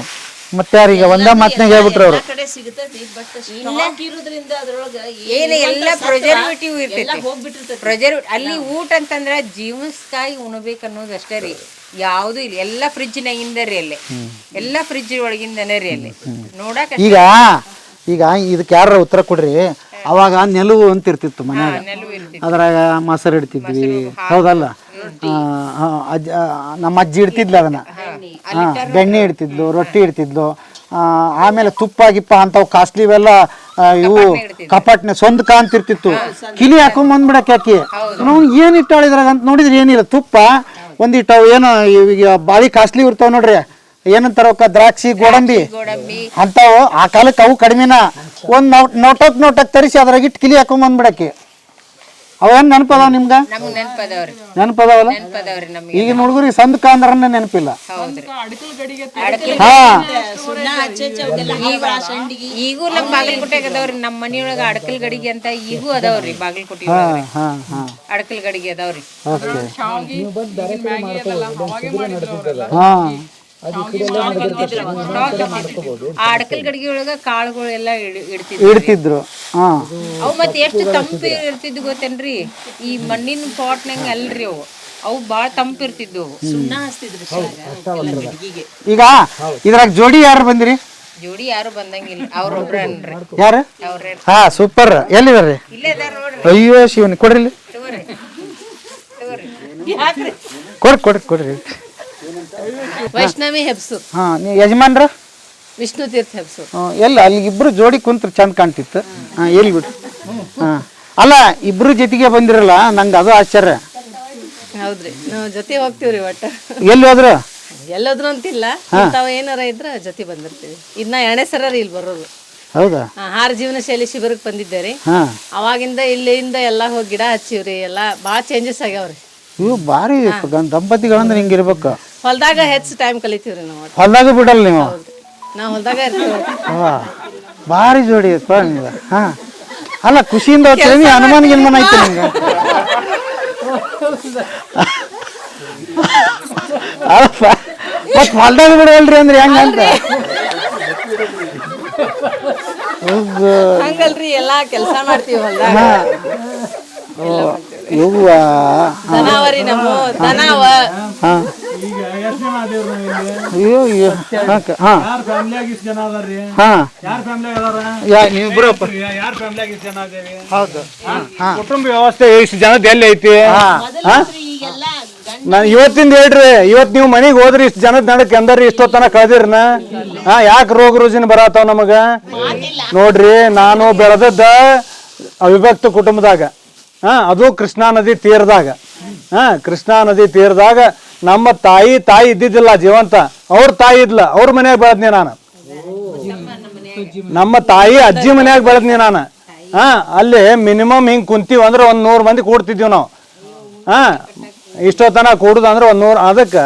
ಮತ್ತೆ ಯಾರೀಗ ಒಂದ ಮಾತನಾಗ ಹೇಳ್ಬಿಟ್ರು ಅವರು. ಕಡೆ ಸಿಗ್ತೈತಿ, ಬಟ್ ಸ್ಟಾಕ್ ಇರೋದ್ರಿಂದ ಅದ್ರೊಳಗೆ ಏನು ಎಲ್ಲ ಪ್ರಿಸರ್ವೇಟಿವ್ ಇರ್ತೈತಿ. ಅಲ್ಲಿ ಊಟ ಅಂತಂದ್ರ ಜೀವನಕ್ಕಾಗಿ ಉಣಬೇಕು ಅನ್ನೋದು ಅಷ್ಟೇ ರೀ. ಯಾವುದು ಇಲ್ಲ, ಎಲ್ಲ ಫ್ರಿಜ್ನಾಗಿಂದ ರೀ. ಅಲ್ಲಿ ಎಲ್ಲ ಫ್ರಿಜ್ ಒಳಗಿಂದನೇ ರೀ. ಅಲ್ಲಿ ನೋಡಕ್ ಈಗ ಇದಕ್ಕೆ ಯಾರ ಉತ್ತರ ಕೊಡ್ರಿ. ಅವಾಗ ನೆಲುವು ಅಂತ ಇರ್ತಿತ್ತು ಮನ್ಯಾಗ, ಅದ್ರಾಗ ಮೊಸರು ಇಡ್ತಿದ್ವಿ. ಹೌದಲ್ಲ? ನಮ್ಮ ಅಜ್ಜಿ ಇಡ್ತಿದ್ಲು ಅದನ್ನ. ಬೆಣ್ಣೆ ಇಡ್ತಿದ್ಲು, ರೊಟ್ಟಿ ಇಡ್ತಿದ್ಲು. ಆಮೇಲೆ ತುಪ್ಪ ಗಿಪ್ಪ ಅಂತಾವ್ ಕಾಸ್ಟ್ಲಿ ಇವೆಲ್ಲ ಇವು ಕಪಾಟ್ನೆ ಸ್ವಂತ ಕಾಂತಿರ್ತಿತ್ತು. ಕಿಲಿ ಹಾಕೊಂಡ್ ಬಂದ್ಬಿಡಕ್ಕೆ ಯಾಕೆ ನಾವು ಏನ್ ಇಟ್ಟಾಳಿದ್ರಾಗ ಅಂತ ನೋಡಿದ್ರೆ ಏನಿಲ್ಲ, ತುಪ್ಪ ಒಂದಿಟ್ಟಾವ್. ಏನೋ ಈಗ ಬಾಳಿ ಕಾಸ್ಟ್ಲಿ ಇರ್ತಾವ ನೋಡ್ರಿ, ಏನಂತಾರ ದ್ರಾಕ್ಷಿ ಗೋಡಂಬಿ ಅಂತಾವು. ಆ ಕಾಲಕ್ಕೆ ಅವು ಕಡಿಮೆನ. ಒಂದ್ ನೋಟಕ್ ತರಿಸಿ ಅದ್ರಾಗ ಇಟ್ಟು ಕಿಲಿ ಹಾಕೊಂಡ್ ಬಂದ್ಬಿಡಕ್ಕೆ. ಅವೇನ್ ನೆನಪದಾವ ನಿಮ್ಗ? ನೆನಪದಾವಲ್ಲ? ಈಗಿನ ಹುಡುಗರಿಗೆ ಸಂದಕ ಅಂದ್ರನ್ನ ನೆನಪಿಲ್ಲ. ಈಗೂ ನಮ್ ಬಾಗಲಕೋಟೆಗೆ ಅದಾವ್ರಿ. ನಮ್ಮ ಮನಿಯೊಳಗ ಅಡಕಲ್ ಗಡಿಗೆ ಅಂತ ಈಗೂ ಅದಾವ್ರಿ. ಬಾಗಲಕೋಟೆ ಅಡಕಲ್ ಗಡಿಗೆ ಅದಾವ್ರಿ. ಆ ಅಡಕಲ್ ಗಡಿಗೆ ಒಳಗ ಕಾಳುಗಳು ಎಲ್ಲ ಇಡ್ತಿದ್ರು. ಅವು ಮತ್ತೆ ಎಷ್ಟು ತಂಪು ಇರ್ತಿದ್ವು ಗೊತ್ತೇನ್ರಿ? ಈ ಮಣ್ಣಿನ ಪಾಟ್ನಂಗ ಅಲ್ರಿ ಅವು. ಅವು ಬಾಳ ತಂಪು ಇರ್ತಿದ್ವು. ಈಗ ಇದ್ರಾಗ ಜೋಡಿ ಯಾರು ಬಂದಿರಿ? ಜೋಡಿ ಯಾರು ಬಂದಂಗಿಲ್ಲ, ಅವ್ರೊಬ್ರ ಅನ್ರಿ. ಯಾರು? ಅವ್ರೇ. ಹಾ ಸೂಪರ್. ಎಲ್ಲಿದಾರ್ರಿ? ಇಲ್ಲೇ ಅದಾರ ನೋಡ್ರಿ. ಅಯ್ಯೋ ಶಿವನ್ ಕೊಡ್ರಿ. ಕೊಡ್ರಿ. ವೈಷ್ಣವಿ ಹೆಬ್ಸು. ಹಾ, ನೀವು ಯಜಮಾನ್ರ? ವಿಷ್ಣು ತೀರ್ಥ ಹೆಬ್ಸು. ಎಲ್ಲ ಅಲ್ಲಿ ಇಬ್ರು ಜೋಡಿ ಕುಂತ್ರ ಚಂದ ಕಾಣ್ತಿತ್ತು. ಎಲ್ಲಿ ಬಿಡು. ಅಲ್ಲ, ಇಬ್ರು ಜೊತೆಗೆ ಬಂದಿರಲ್ಲ, ನಂಗೆ ಅದು ಆಶ್ಚರ್ಯ. ಹೌದ್ರಿ, ನಾವು ಜೊತೆ ಹೋಗ್ತೀವ್ರಿ. ಒಟ್ಟ ಎಲ್ಲಿ ಹೋದ್ರು? ಎಲ್ಲೋದ್ರು ಅಂತಿಲ್ಲ, ತಾವ ಏನಾರ ಇದ್ರ ಜೊತೆ ಬಂದಿರ್ತೀವಿ. ಇದನ್ನ 2ನೇ ಸರ ರೀ ಇಲ್ಲಿ ಬರೋದು. ಹೌದಾ? ಆಹಾರ ಜೀವನ ಶೈಲಿ ಶಿಬಿರಕ್ಕೆ ಬಂದಿದ್ದೇರಿ. ಅವಾಗಿಂದ ಇಲ್ಲಿಂದ ಎಲ್ಲಾ ಹೋಗಿ ಗಿಡ ಹಚ್ಚಿವ್ರಿ. ಎಲ್ಲಾ ಭಾಳ ಚೇಂಜಸ್ ಆಗ್ಯಾವ್ರಿ. ಇವು ಭಾರಿ ದಂಪತಿಗಳಂದ್ರೆ ಹಿಂಗಿರ್ಬೇಕು. ಹೊಲ್ದಾಗ ಹೆಚ್ಚು ಟೈಮ್ ಕಲಿತೀವ್ರಿ ನಾವು. ಹೊಲ್ದಾಗ ಬಿಡಲ್ಲ ನೀವು? ನಾವು ಹೊಲ್ದಾಗ ಇರ್ತೀವಿ. ಭಾರಿ ಜೋಡಿ ನಿಮ್ಗೆ. ಹಾ, ಅಲ್ಲ ಖುಷಿಯಿಂದ ಹೋಗ್ತೀವಿ. ಹನುಮಾನ್ ಗಿನ್ಮನ್ ಐತೆ ನಿಮ್ಗೆ. ಮತ್ ಹೊಲ್ದಾಗ ಬಿಡವಲ್ರಿ ಅಂದ್ರೆ ಹೆಂಗಂತ? ಹಂಗಲ್ರಿ, ಎಲ್ಲಾ ಕೆಲಸ ಮಾಡ್ತೀವಿ ಹೊಲ್ದಾಗ. ದನಾವರಿ ನಮ್ಮ ದನಾವ. ಕುಟುಂಬ ವ್ಯವಸ್ಥೆ ಇಷ್ಟು ಜನದ ಎಲ್ಲಿ ಐತಿ? ನಾನು ಇವತ್ತಿಂದ ಹೇಳ್ರಿ, ಇವತ್ತು ನೀವು ಮನೆಗೆ ಹೋದ್ರಿ ಇಷ್ಟು ಜನದ ನಡಕ್ ಎಂದರಿ ಇಷ್ಟೊತ್ತನ ಕಳ್ದಿರ್ನ. ಯಾಕೆ ರೋಗ ರುಜಿನ ಬರತ್ತಾವ ನಮಗ? ನೋಡ್ರಿ, ನಾನು ಬೆಳೆದದ್ದ ಅವಿಭಕ್ತ ಕುಟುಂಬದಾಗ. ಅದು ಕೃಷ್ಣಾ ನದಿ ತೀರದಾಗ. ಕೃಷ್ಣಾ ನದಿ ತೀರದಾಗ ನಮ್ಮ ತಾಯಿ ಇದ್ದಿದ್ದಿಲ್ಲ ಜೀವಂತ. ಅವ್ರ ತಾಯಿ ಇದ್ಲ, ಅವ್ರ ಮನ್ಯಾಗ ಬೆಳೆದ್ನಿ ನಾನು. ನಮ್ಮ ತಾಯಿ ಅಜ್ಜಿ ಮನ್ಯಾಗ ಬೆಳೆದ್ನಿ ನಾನು. ಅಲ್ಲಿ ಮಿನಿಮಮ್ ಹಿಂಗ್ ಕುಂತೀವಿ ಅಂದ್ರೆ 100 ಮಂದಿ ಕೂಡ್ತಿದ್ವಿ ನಾವು. ಇಷ್ಟೊತ್ತನ ಕೂಡುದು ಅಂದ್ರೆ 100. ಅದಕ್ಕೆ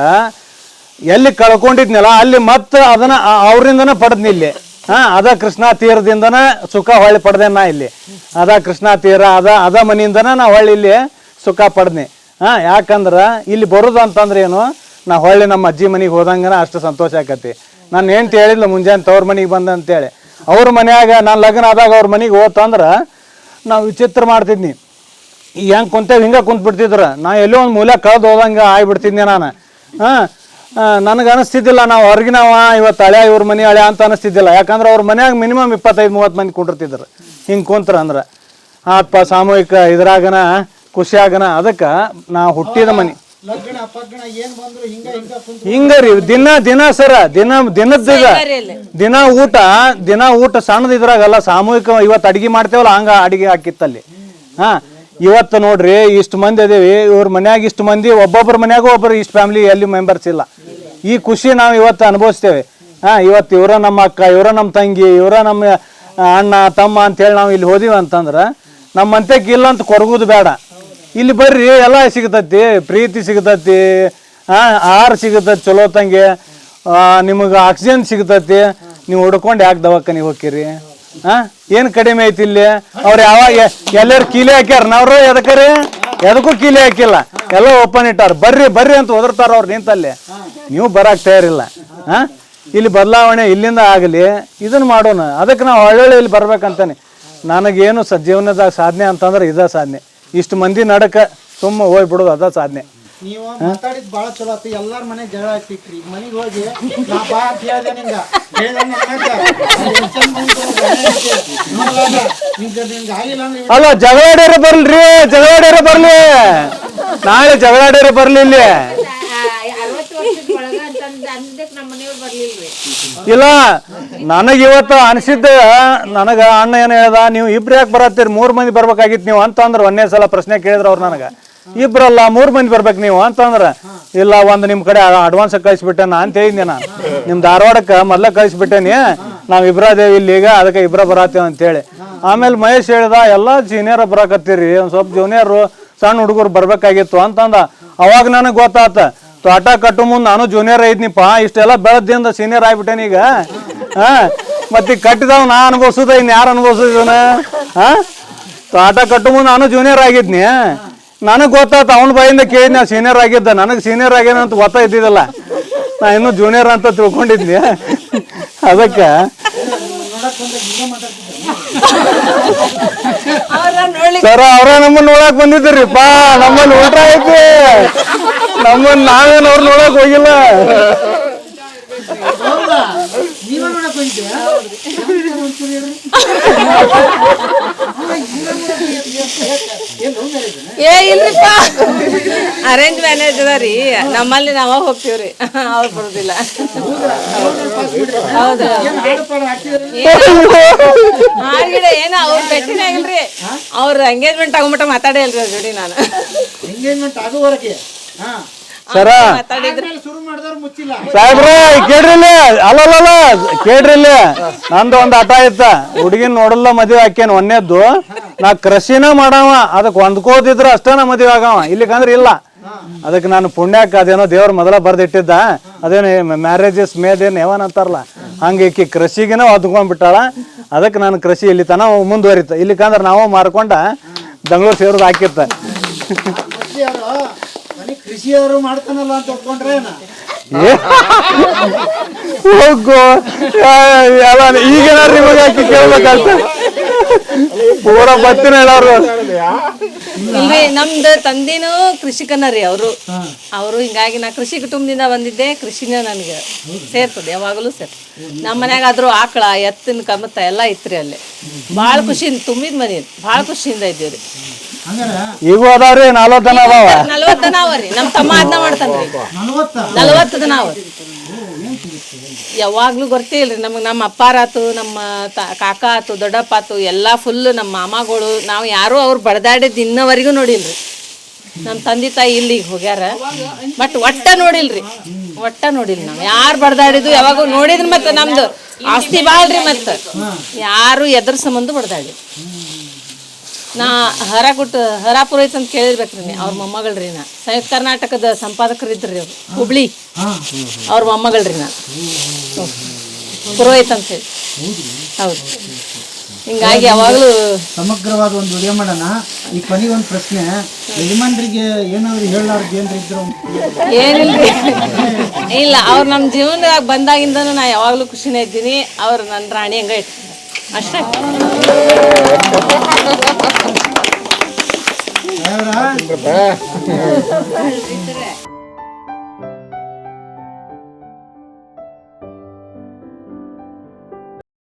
ಎಲ್ಲಿ ಕಳ್ಕೊಂಡಿದ್ನಲ್ಲ ಅಲ್ಲಿ ಮತ್ತೆ ಅದನ್ನ ಅವ್ರಿಂದನೇ ಪಡೆದ್ನಿ ಇಲ್ಲಿ. ಅದ ಕೃಷ್ಣಾ ತೀರದಿಂದನ ಸುಖ ಹೊಳ್ಳಿ ಪಡೆದೆ ನಾ ಇಲ್ಲಿ. ಅದ ಕೃಷ್ಣಾ ತೀರ ಅದ ಮನೆಯಿಂದನ ನಾ ಹೊಳ್ಳಿ ಇಲ್ಲಿ ಸುಖ ಪಡೆದ್ನಿ. ಯಾಕಂದ್ರ ಇಲ್ಲಿ ಬರುದು ಅಂತಂದ್ರೆ ಏನು, ನಾ ಹೊಳ್ಳಿ ನಮ್ಮ ಅಜ್ಜಿ ಮನೆಗೆ ಹೋದಂಗನ ಅಷ್ಟು ಸಂತೋಷ ಆಕತಿ. ನಾನು ಹೆಂಡ್ತಿ ಹೇಳಿದ್ಲು ಮುಂಜಾನೆ ತವ್ರ ಮನೆಗೆ ಬಂದ ಅಂತೇಳಿ. ಅವ್ರ ಮನ್ಯಾಗ ನಾನು ಲಗ್ನ ಆದಾಗ ಅವ್ರ ಮನೆಗೆ ಹೋತಂದ್ರೆ ನಾವು ವಿಚಿತ್ರ ಮಾಡ್ತಿದ್ನಿ. ಈಗ ಹೆಂಗೆ ಕುಂತೇವೆ ಹಿಂಗೆ ಕುಂತ್ ಬಿಡ್ತಿದ್ರು. ನಾ ಎಲ್ಲೋ ಒಂದು ಮೂಲೆ ಕಳೆದು ಹೋದಂಗೆ ಆಗ್ಬಿಡ್ತಿದ್ನಿ ನಾನು. ನನಗೆ ಅನಿಸ್ತಿದ್ದಿಲ್ಲ ನಾವು ಹೊರಗಿನವ ಇವತ್ತು ಹಳೆ ಇವ್ರ ಮನೆ ಹಳೆ ಅಂತ ಅನಿಸ್ತಿದ್ದಿಲ್ಲ. ಯಾಕಂದ್ರೆ ಅವ್ರ ಮನ್ಯಾಗ ಮಿನಿಮಮ್ 25-30 ಮಂದಿ ಕುಂಡಿರ್ತಿದ್ರು. ಹಿಂಗೆ ಕುಂತ್ರ ಅಂದ್ರೆ ಆತ್ಪ ಸಾಮೂಹಿಕ ಇದ್ರಾಗನ ಖುಷಿಯಾಗನ. ಅದಕ್ಕೆ ನಾ ಹುಟ್ಟಿದ ಮನೆ ಹಿಂಗರಿ. ದಿನ ಸರ ದಿನ ಊಟ ಸಣ್ಣದ ಇದ್ರಾಗಲ್ಲ, ಸಾಮೂಹಿಕ. ಇವತ್ತು ಅಡಿಗೆ ಮಾಡ್ತೇವಲ್ಲ ಹಂಗ ಅಡಿಗೆ ಹಾಕಿತ್ತಲ್ಲಿ. ಇವತ್ತು ನೋಡ್ರಿ ಇಷ್ಟು ಮಂದಿ ಅದೇವಿ, ಇವ್ರ ಮನ್ಯಾಗ ಇಷ್ಟು ಮಂದಿ, ಒಬ್ಬೊಬ್ಬರ ಮನ್ಯಾಗೂ ಒಬ್ಬರು ಇಷ್ಟು ಫ್ಯಾಮಿಲಿ ಎಲ್ಲಿ ಮೆಂಬರ್ಸ್ ಇಲ್ಲ. ಈ ಖುಷಿ ನಾವು ಇವತ್ತು ಅನುಭವಿಸ್ತೇವೆ. ಇವತ್ತು ಇವರ ನಮ್ಮ ಅಕ್ಕ, ಇವರ ನಮ್ಮ ತಂಗಿ, ಇವರ ನಮ್ಮ ಅಣ್ಣ ತಮ್ಮ ಅಂತೇಳಿ ನಾವು ಇಲ್ಲಿ ಹೋದಿವಿ ಅಂತಂದ್ರೆ ನಮ್ಮ ಮಂತ್ಯಕ್ಕೆ ಇಲ್ಲ ಅಂತ ಕೊರಗೋದು ಬೇಡ. ಇಲ್ಲಿ ಬರ್ರಿ, ಎಲ್ಲ ಸಿಗ್ತತಿ, ಪ್ರೀತಿ ಸಿಗ್ತತಿ, ಆಹಾರ ಸಿಗ್ತತಿ ಚಲೋ ತಂಗೆ, ನಿಮಗೆ ಆಕ್ಸಿಜನ್ ಸಿಗ್ತತಿ. ನೀವು ಹುಡ್ಕೊಂಡು ಯಾಕೆ ದವಾಖಾನಿಗೆ ಹೋಗ್ತೀರಿ? ಏನು ಕಡಿಮೆ ಐತಿ ಇಲ್ಲಿ? ಅವ್ರು ಯಾವಾಗ ಎಲ್ಲರೂ ಕೀಲಿ ಹಾಕ್ಯಾರ, ನಾವ್ರು ಎದಕ್ಕರಿ ಎದಕ್ಕೂ ಕೀಲಿ ಹಾಕಿಲ್ಲ, ಎಲ್ಲ ಓಪನ್ ಇಟ್ಟಾರ. ಬರ್ರಿ ಬರ್ರಿ ಅಂತ ಒದರ್ತಾರ ಅವ್ರು ನಿಂತಲ್ಲಿ. ನೀವು ಬರಕ್ಕೆ ತಯಾರಿಲ್ಲ. ಇಲ್ಲಿ ಬದಲಾವಣೆ ಇಲ್ಲಿಂದ ಆಗಲಿ, ಇದನ್ನು ಮಾಡೋಣ. ಅದಕ್ಕೆ ನಾವು ಒಳ್ಳೊಳ್ಳೆ ಇಲ್ಲಿ ಬರ್ಬೇಕಂತಾನೆ. ನನಗೇನು ಜೀವನದಾಗ ಸಾಧನೆ ಅಂತಂದ್ರೆ ಇದ ಸಾಧನೆ. ಇಷ್ಟು ಮಂದಿ ನಡಕ ಸುಮ್ಮ ಹೋಗ್ಬಿಡೋದು ಅದ ಸಾಧನೆ. ನೀವು ಮಾತಾಡಿದ್ ಬಾಳ ಚಲೋ ಆಯ್ತು. ಎಲ್ಲಾರ ಮನೆಗೆ ಜಗಳ ಆಗ್ತಿಕ್ರಿ. ಈಗ ಮನೆಗೆ ಹೋಗಿ ನಾ ಬಾ ಅಂತ ಹೇಳ್ದೆ ನಿಂಗ ಆಗಿಲ್ಲ ಅಂದ್ರೆ ಅಲ್ಲ, ಜಗಳಾಡ್ಯಾರ ಬರ್ಲ್ರಿ, ಜಗಳಾಡ್ಯಾರ ಬರ್ಲಿ, ನಾಳೆ ಜಗಳಾಡ್ಯಾರ ಬರ್ಲಿ ಇಲ್ಲಿ. 60 ವರ್ಷದ ಒಳಗ ಅಂತಂದ ಅಂದಕ್ಕೆ ನಮ್ಮ ಮನೆಯವ್ರು ಬರ್ಲಿಲ್ರಿ. ಇಲ್ಲ, ನನಗೆ ಇವತ್ತು ಅನಿಸಿದ್ದ, ನನಗ ಅಣ್ಣ ಏನು ಹೇಳ್ದ, ನೀವು ಇಬ್ರು ಯಾಕೆ ಬರತ್ತೀರಿ, 3 ಮಂದಿ ಬರ್ಬೇಕಾಗಿತ್ತು ನೀವು ಅಂತಂದ್ರೆ. ಒಂದೇ ಸಲ ಪ್ರಶ್ನೆ ಕೇಳಿದ್ರು ಅವ್ರು ನನಗೆ. ಇಬ್ರಲ್ಲ 3 ಮಂದಿ ಬರ್ಬೇಕು ನೀವು ಅಂತಂದ್ರೆ. ಇಲ್ಲ, ಒಂದು ನಿಮ್ಮ ಕಡೆ ಅಡ್ವಾನ್ಸ್ ಕಳಿಸ್ಬಿಟ್ಟೆ ಅಂತ ಹೇಳಿದ್ದೆ ನಾನು. ನಿಮ್ಮ ಧಾರವಾಡಕ್ಕೆ ಮೊದಲ ಕಳಿಸ್ಬಿಟ್ಟೇನಿ, ನಾವು ಇಬ್ರದೇವಿ ಇಲ್ಲಿ ಈಗ, ಅದಕ್ಕೆ ಇಬ್ರ ಬರತ್ತೇವೆ ಅಂತೇಳಿ. ಆಮೇಲೆ ಮಹೇಶ್ ಹೇಳ್ದ, ಎಲ್ಲ ಸೀನಿಯರ್ ಬರಾಕತ್ತೀರಿ, ಒಂದು ಸ್ವಲ್ಪ ಜೂನಿಯರು ಸಣ್ಣ ಹುಡುಗರು ಬರ್ಬೇಕಾಗಿತ್ತು ಅಂತಂದ. ಅವಾಗ ನನಗೆ ಗೊತ್ತಾತ, ತೋಟ ಕಟ್ಟು ಮುಂದೆ ನಾನು ಜೂನಿಯರ್ ಐದ್ನಿಪ್ಪ, ಇಷ್ಟೆಲ್ಲ ಬೆಳೆದಿಂದ ಸೀನಿಯರ್ ಆಗ್ಬಿಟ್ಟೇನಿ ಈಗ. ಮತ್ತೆ ಕಟ್ಟಿದವ್ ನಾ ಅನುಭವಿಸೋದ, ಇನ್ನು ಯಾರು ಅನುಭವಿಸೋದನ? ತೋಟ ಕಟ್ಟು ಮುಂದೆ ನಾನು ಜೂನಿಯರ್ ಆಗಿದ್ನಿ. ನನಗೆ ಗೊತ್ತಾತ, ಅವನ ಬಾಯಿಂದ ಕೇಳಿದ್ನಿ ಸೀನಿಯರ್ ಆಗಿದ್ದ. ನನಗೆ ಸೀನಿಯರ್ ಆಗ್ಯಾನಂತ ಗೊತ್ತಾಯ್ತಿದ್ದಲ್ಲ, ನಾ ಇನ್ನೂ ಜೂನಿಯರ್ ಅಂತ ತಿಳ್ಕೊಂಡಿದ್ನಿ. ಅದಕ್ಕೆ ಸರ ಅವ್ರ ನಮ್ಮನ್ನ ನೋಡಕ್ ಬಂದಿದ್ರಿಪ್ಪ, ನಮ್ಮಲ್ಲಿ ಊಟ ಐತಿ, ನಮ್ಮನ್ನ ನಾವೇನು ಅವ್ರು ನೋಡಕ್ ಹೋಗಿಲ್ಲ. ನೀವ ನೋಡಕ್ ಹೋಗಿದ್ಯಾ? ಏ ಇಲ್ರಿಪ್ಪ, ಅರೇಂಜ್ ಮ್ಯಾರೇಜ್ ಅದ ರೀ ನಮ್ಮಲ್ಲಿ. ನಾವ ಹೋಗ್ತೀವ್ರಿ, ಅವ್ರು ಬರೋದಿಲ್ಲ. ಹೌದು, ಹಾಗಿಡ ಏನ ಅವ್ರ ಭೇಟಿನೇ ಆಗಿಲ್ರಿ. ಅವ್ರ ಎಂಗೇಜ್ಮೆಂಟ್ ಆಗೋಮಟ ಮಾತಾಡೇ ಇಲ್ರಿ ಅವ್ರ ಜೋಡಿ ನಾನು. ಎಂಗೇಜ್ಮೆಂಟ್ ಆಗುವವರೆಗೆ ಸರ ಶುರು ಮಾಡಿದವ್ರು ಮುಚ್ಚಿಲ್ಲ. ಸಾಹೇಬ್ರ ಕೇಳ್ರಿಲ್ಲ, ಅಲ್ಲಲ್ಲ ಕೇಳ್ರಿಲ್ಲ, ನಂದು ಒಂದು ಆಟ ಇತ್ತ. ಹುಡುಗಿನ ನೋಡಲ್ಲ ಮದುವೆ ಹಾಕೇನು ಒಂದೇದ್ದು. ನಾ ಕೃಷಿನ ಮಾಡವ, ಅದಕ್ಕೆ ಹೊಂದ್ಕೋದಿದ್ರ ಅಷ್ಟೇ ನಾ ಮದುವೆ ಆಗವ, ಇಲ್ಲಿಕಂದ್ರೆ ಇಲ್ಲ. ಅದಕ್ಕೆ ನಾನು ಪುಣ್ಯಕ್ಕೆ ಅದೇನೋ ದೇವ್ರ ಮೊದಲ ಬರ್ದಿಟ್ಟಿದ್ದ, ಅದೇನು ಮ್ಯಾರೇಜಸ್ ಮೇದೇನು ಯಾವನ್ ಅಂತಾರಲ್ಲ, ಹಂಗೆ ಈಕಿ ಕೃಷಿಗಿನ ಹೊದ್ಕೊಂಡ್ಬಿಟ್ಟಾಳ. ಅದಕ್ಕೆ ನಾನು ಕೃಷಿ ಇಲ್ಲಿ ತನ ಮುಂದುವರಿತ. ಇಲ್ಲಿಕಂದ್ರೆ ನಾವು ಮಾರ್ಕೊಂಡ ಬೆಂಗಳೂರು ಸೇರೋದು ಹಾಕಿತ್ತ. ಕೃಷಿಯವರು ಮಾಡ್ತಾನಲ್ಲ ಅಂತ ಒಪ್ಕೊಂಡ್ರೆ ಹೋಗು ಈಗೇನಾರು ನಿಮಗೆ ಹಾಕಿ ಕೇಳ್ಬೇಕಾಗ್ತ ಪೂರ ಬತ್ತಿನ ಹೇಳೋರು. ಇಲ್ರಿ, ನಮ್ದು ತಂದಿನೂ ಕೃಷಿಕನ ರೀ ಅವರು ಹಿಂಗಾಗಿ ನಾ ಕೃಷಿ ಕುಟುಂಬದಿಂದ ಬಂದಿದ್ದೆ. ಕೃಷಿನ ನನಗೆ ಸೇರ್ತದೆ, ಯಾವಾಗಲೂ ಸೇರ್ತದೆ. ನಮ್ಮ ಮನ್ಯಾಗ ಆದ್ರೂ ಆಕಳ ಎತ್ತಿನ ಕಮತ್ತ ಎಲ್ಲ ಇತ್ರಿ. ಅಲ್ಲಿ ಭಾಳ ಖುಷಿಯಿಂದ ತುಂಬಿದ ಮನೆ, ಭಾಳ ಖುಷಿಯಿಂದ ಇದ್ದೀವ್ರಿ. ಈಗ ಅದಾವ್ರಿ 40 ದನ ಅದಾವ. 40 ದನ ಅವರಿ. ನಮ್ಮ ತಮ್ಮ ಅದನ್ನ ಮಾಡ್ತಾನ್ರಿ. 40 ದನ ಅವ. ಯಾವಾಗ್ಲೂ ಗೊತ್ತಿಲ್ರಿ ನಮಗೆ. ನಮ್ಮ ಅಪ್ಪಾರಾತು, ನಮ್ಮ ಕಾಕ ಆತು, ದೊಡ್ಡಪ್ಪ ಆತು, ಎಲ್ಲ ಫುಲ್ ನಮ್ಮ ಮಾಮಗಳು. ನಾವು ಯಾರು ಅವ್ರು ಬಡದಾಡಿದ್ದು ಇನ್ನವರೆಗೂ ನೋಡಿಲ್ರಿ. ನಮ್ಮ ತಂದೆ ತಾಯಿ ಇಲ್ಲಿಗೆ ಹೋಗ್ಯಾರ, ಬಟ್ ಒಟ್ಟ ನೋಡಿಲ್ರಿ, ಒಟ್ಟ ನೋಡಿಲ್ಲ. ನಾವು ಯಾರು ಬಡದಾಡಿದ್ದು ಯಾವಾಗ ನೋಡಿದ್ರಿ. ಮತ್ತೆ ನಮ್ದು ಆಸ್ತಿ ಬಾಳ್ರಿ, ಮತ್ತೆ ಯಾರು ಎದ್ರ ಸಂಬಂಧ ಬಡದಾಡಿ. ನಾ ಹರ ಪುರೋಹಿತ್ ಅಂತ ಕೇಳಿರ್ಬೇಕ್ರಿ, ಅವ್ರ ಮೊಮ್ಮಗಳ್ರಿ. ನಾ ಸಂಯುಕ್ತ ಕರ್ನಾಟಕದ ಸಂಪಾದಕರಿದ್ರಿ ಅವ್ರು, ಹುಬ್ಳಿ, ಅವ್ರ ಮೊಮ್ಮಗಳ್ರಿ. ನಾ ಪುರೋಹಿತ್ ಅಂತ ಹೇಳಿ. ಹೌದು, ಹಿಂಗಾಗಿ ಯಾವಾಗಲೂ ಸಮಗ್ರವಾದ ಒಂದು ವಿಡಿಯೋ ಮಾಡೋಣ. ಈ ಕೊನೆಗೆ ಒಂದು ಪ್ರಶ್ನೆ, ಯಜಮಾನ್ರಿಗೆ ಏನಾದ್ರು ಹೇಳಲಾರ್ದು ಏನ್ರಿ ಇದ್ರು? ಏನಿಲ್ರಿ, ಇಲ್ಲ, ಅವ್ರು ನಮ್ಮ ಜೀವನದಾಗ ಬಂದಾಗಿಂದನೂ ನಾ ಯಾವಾಗಲೂ ಖುಷಿನೇ ಇದ್ದೀನಿ. ಅವ್ರು ನನ್ನ ರಾಣಿ ಹಂಗ ಇಟ್ಟು ಅಷ್ಟೇ.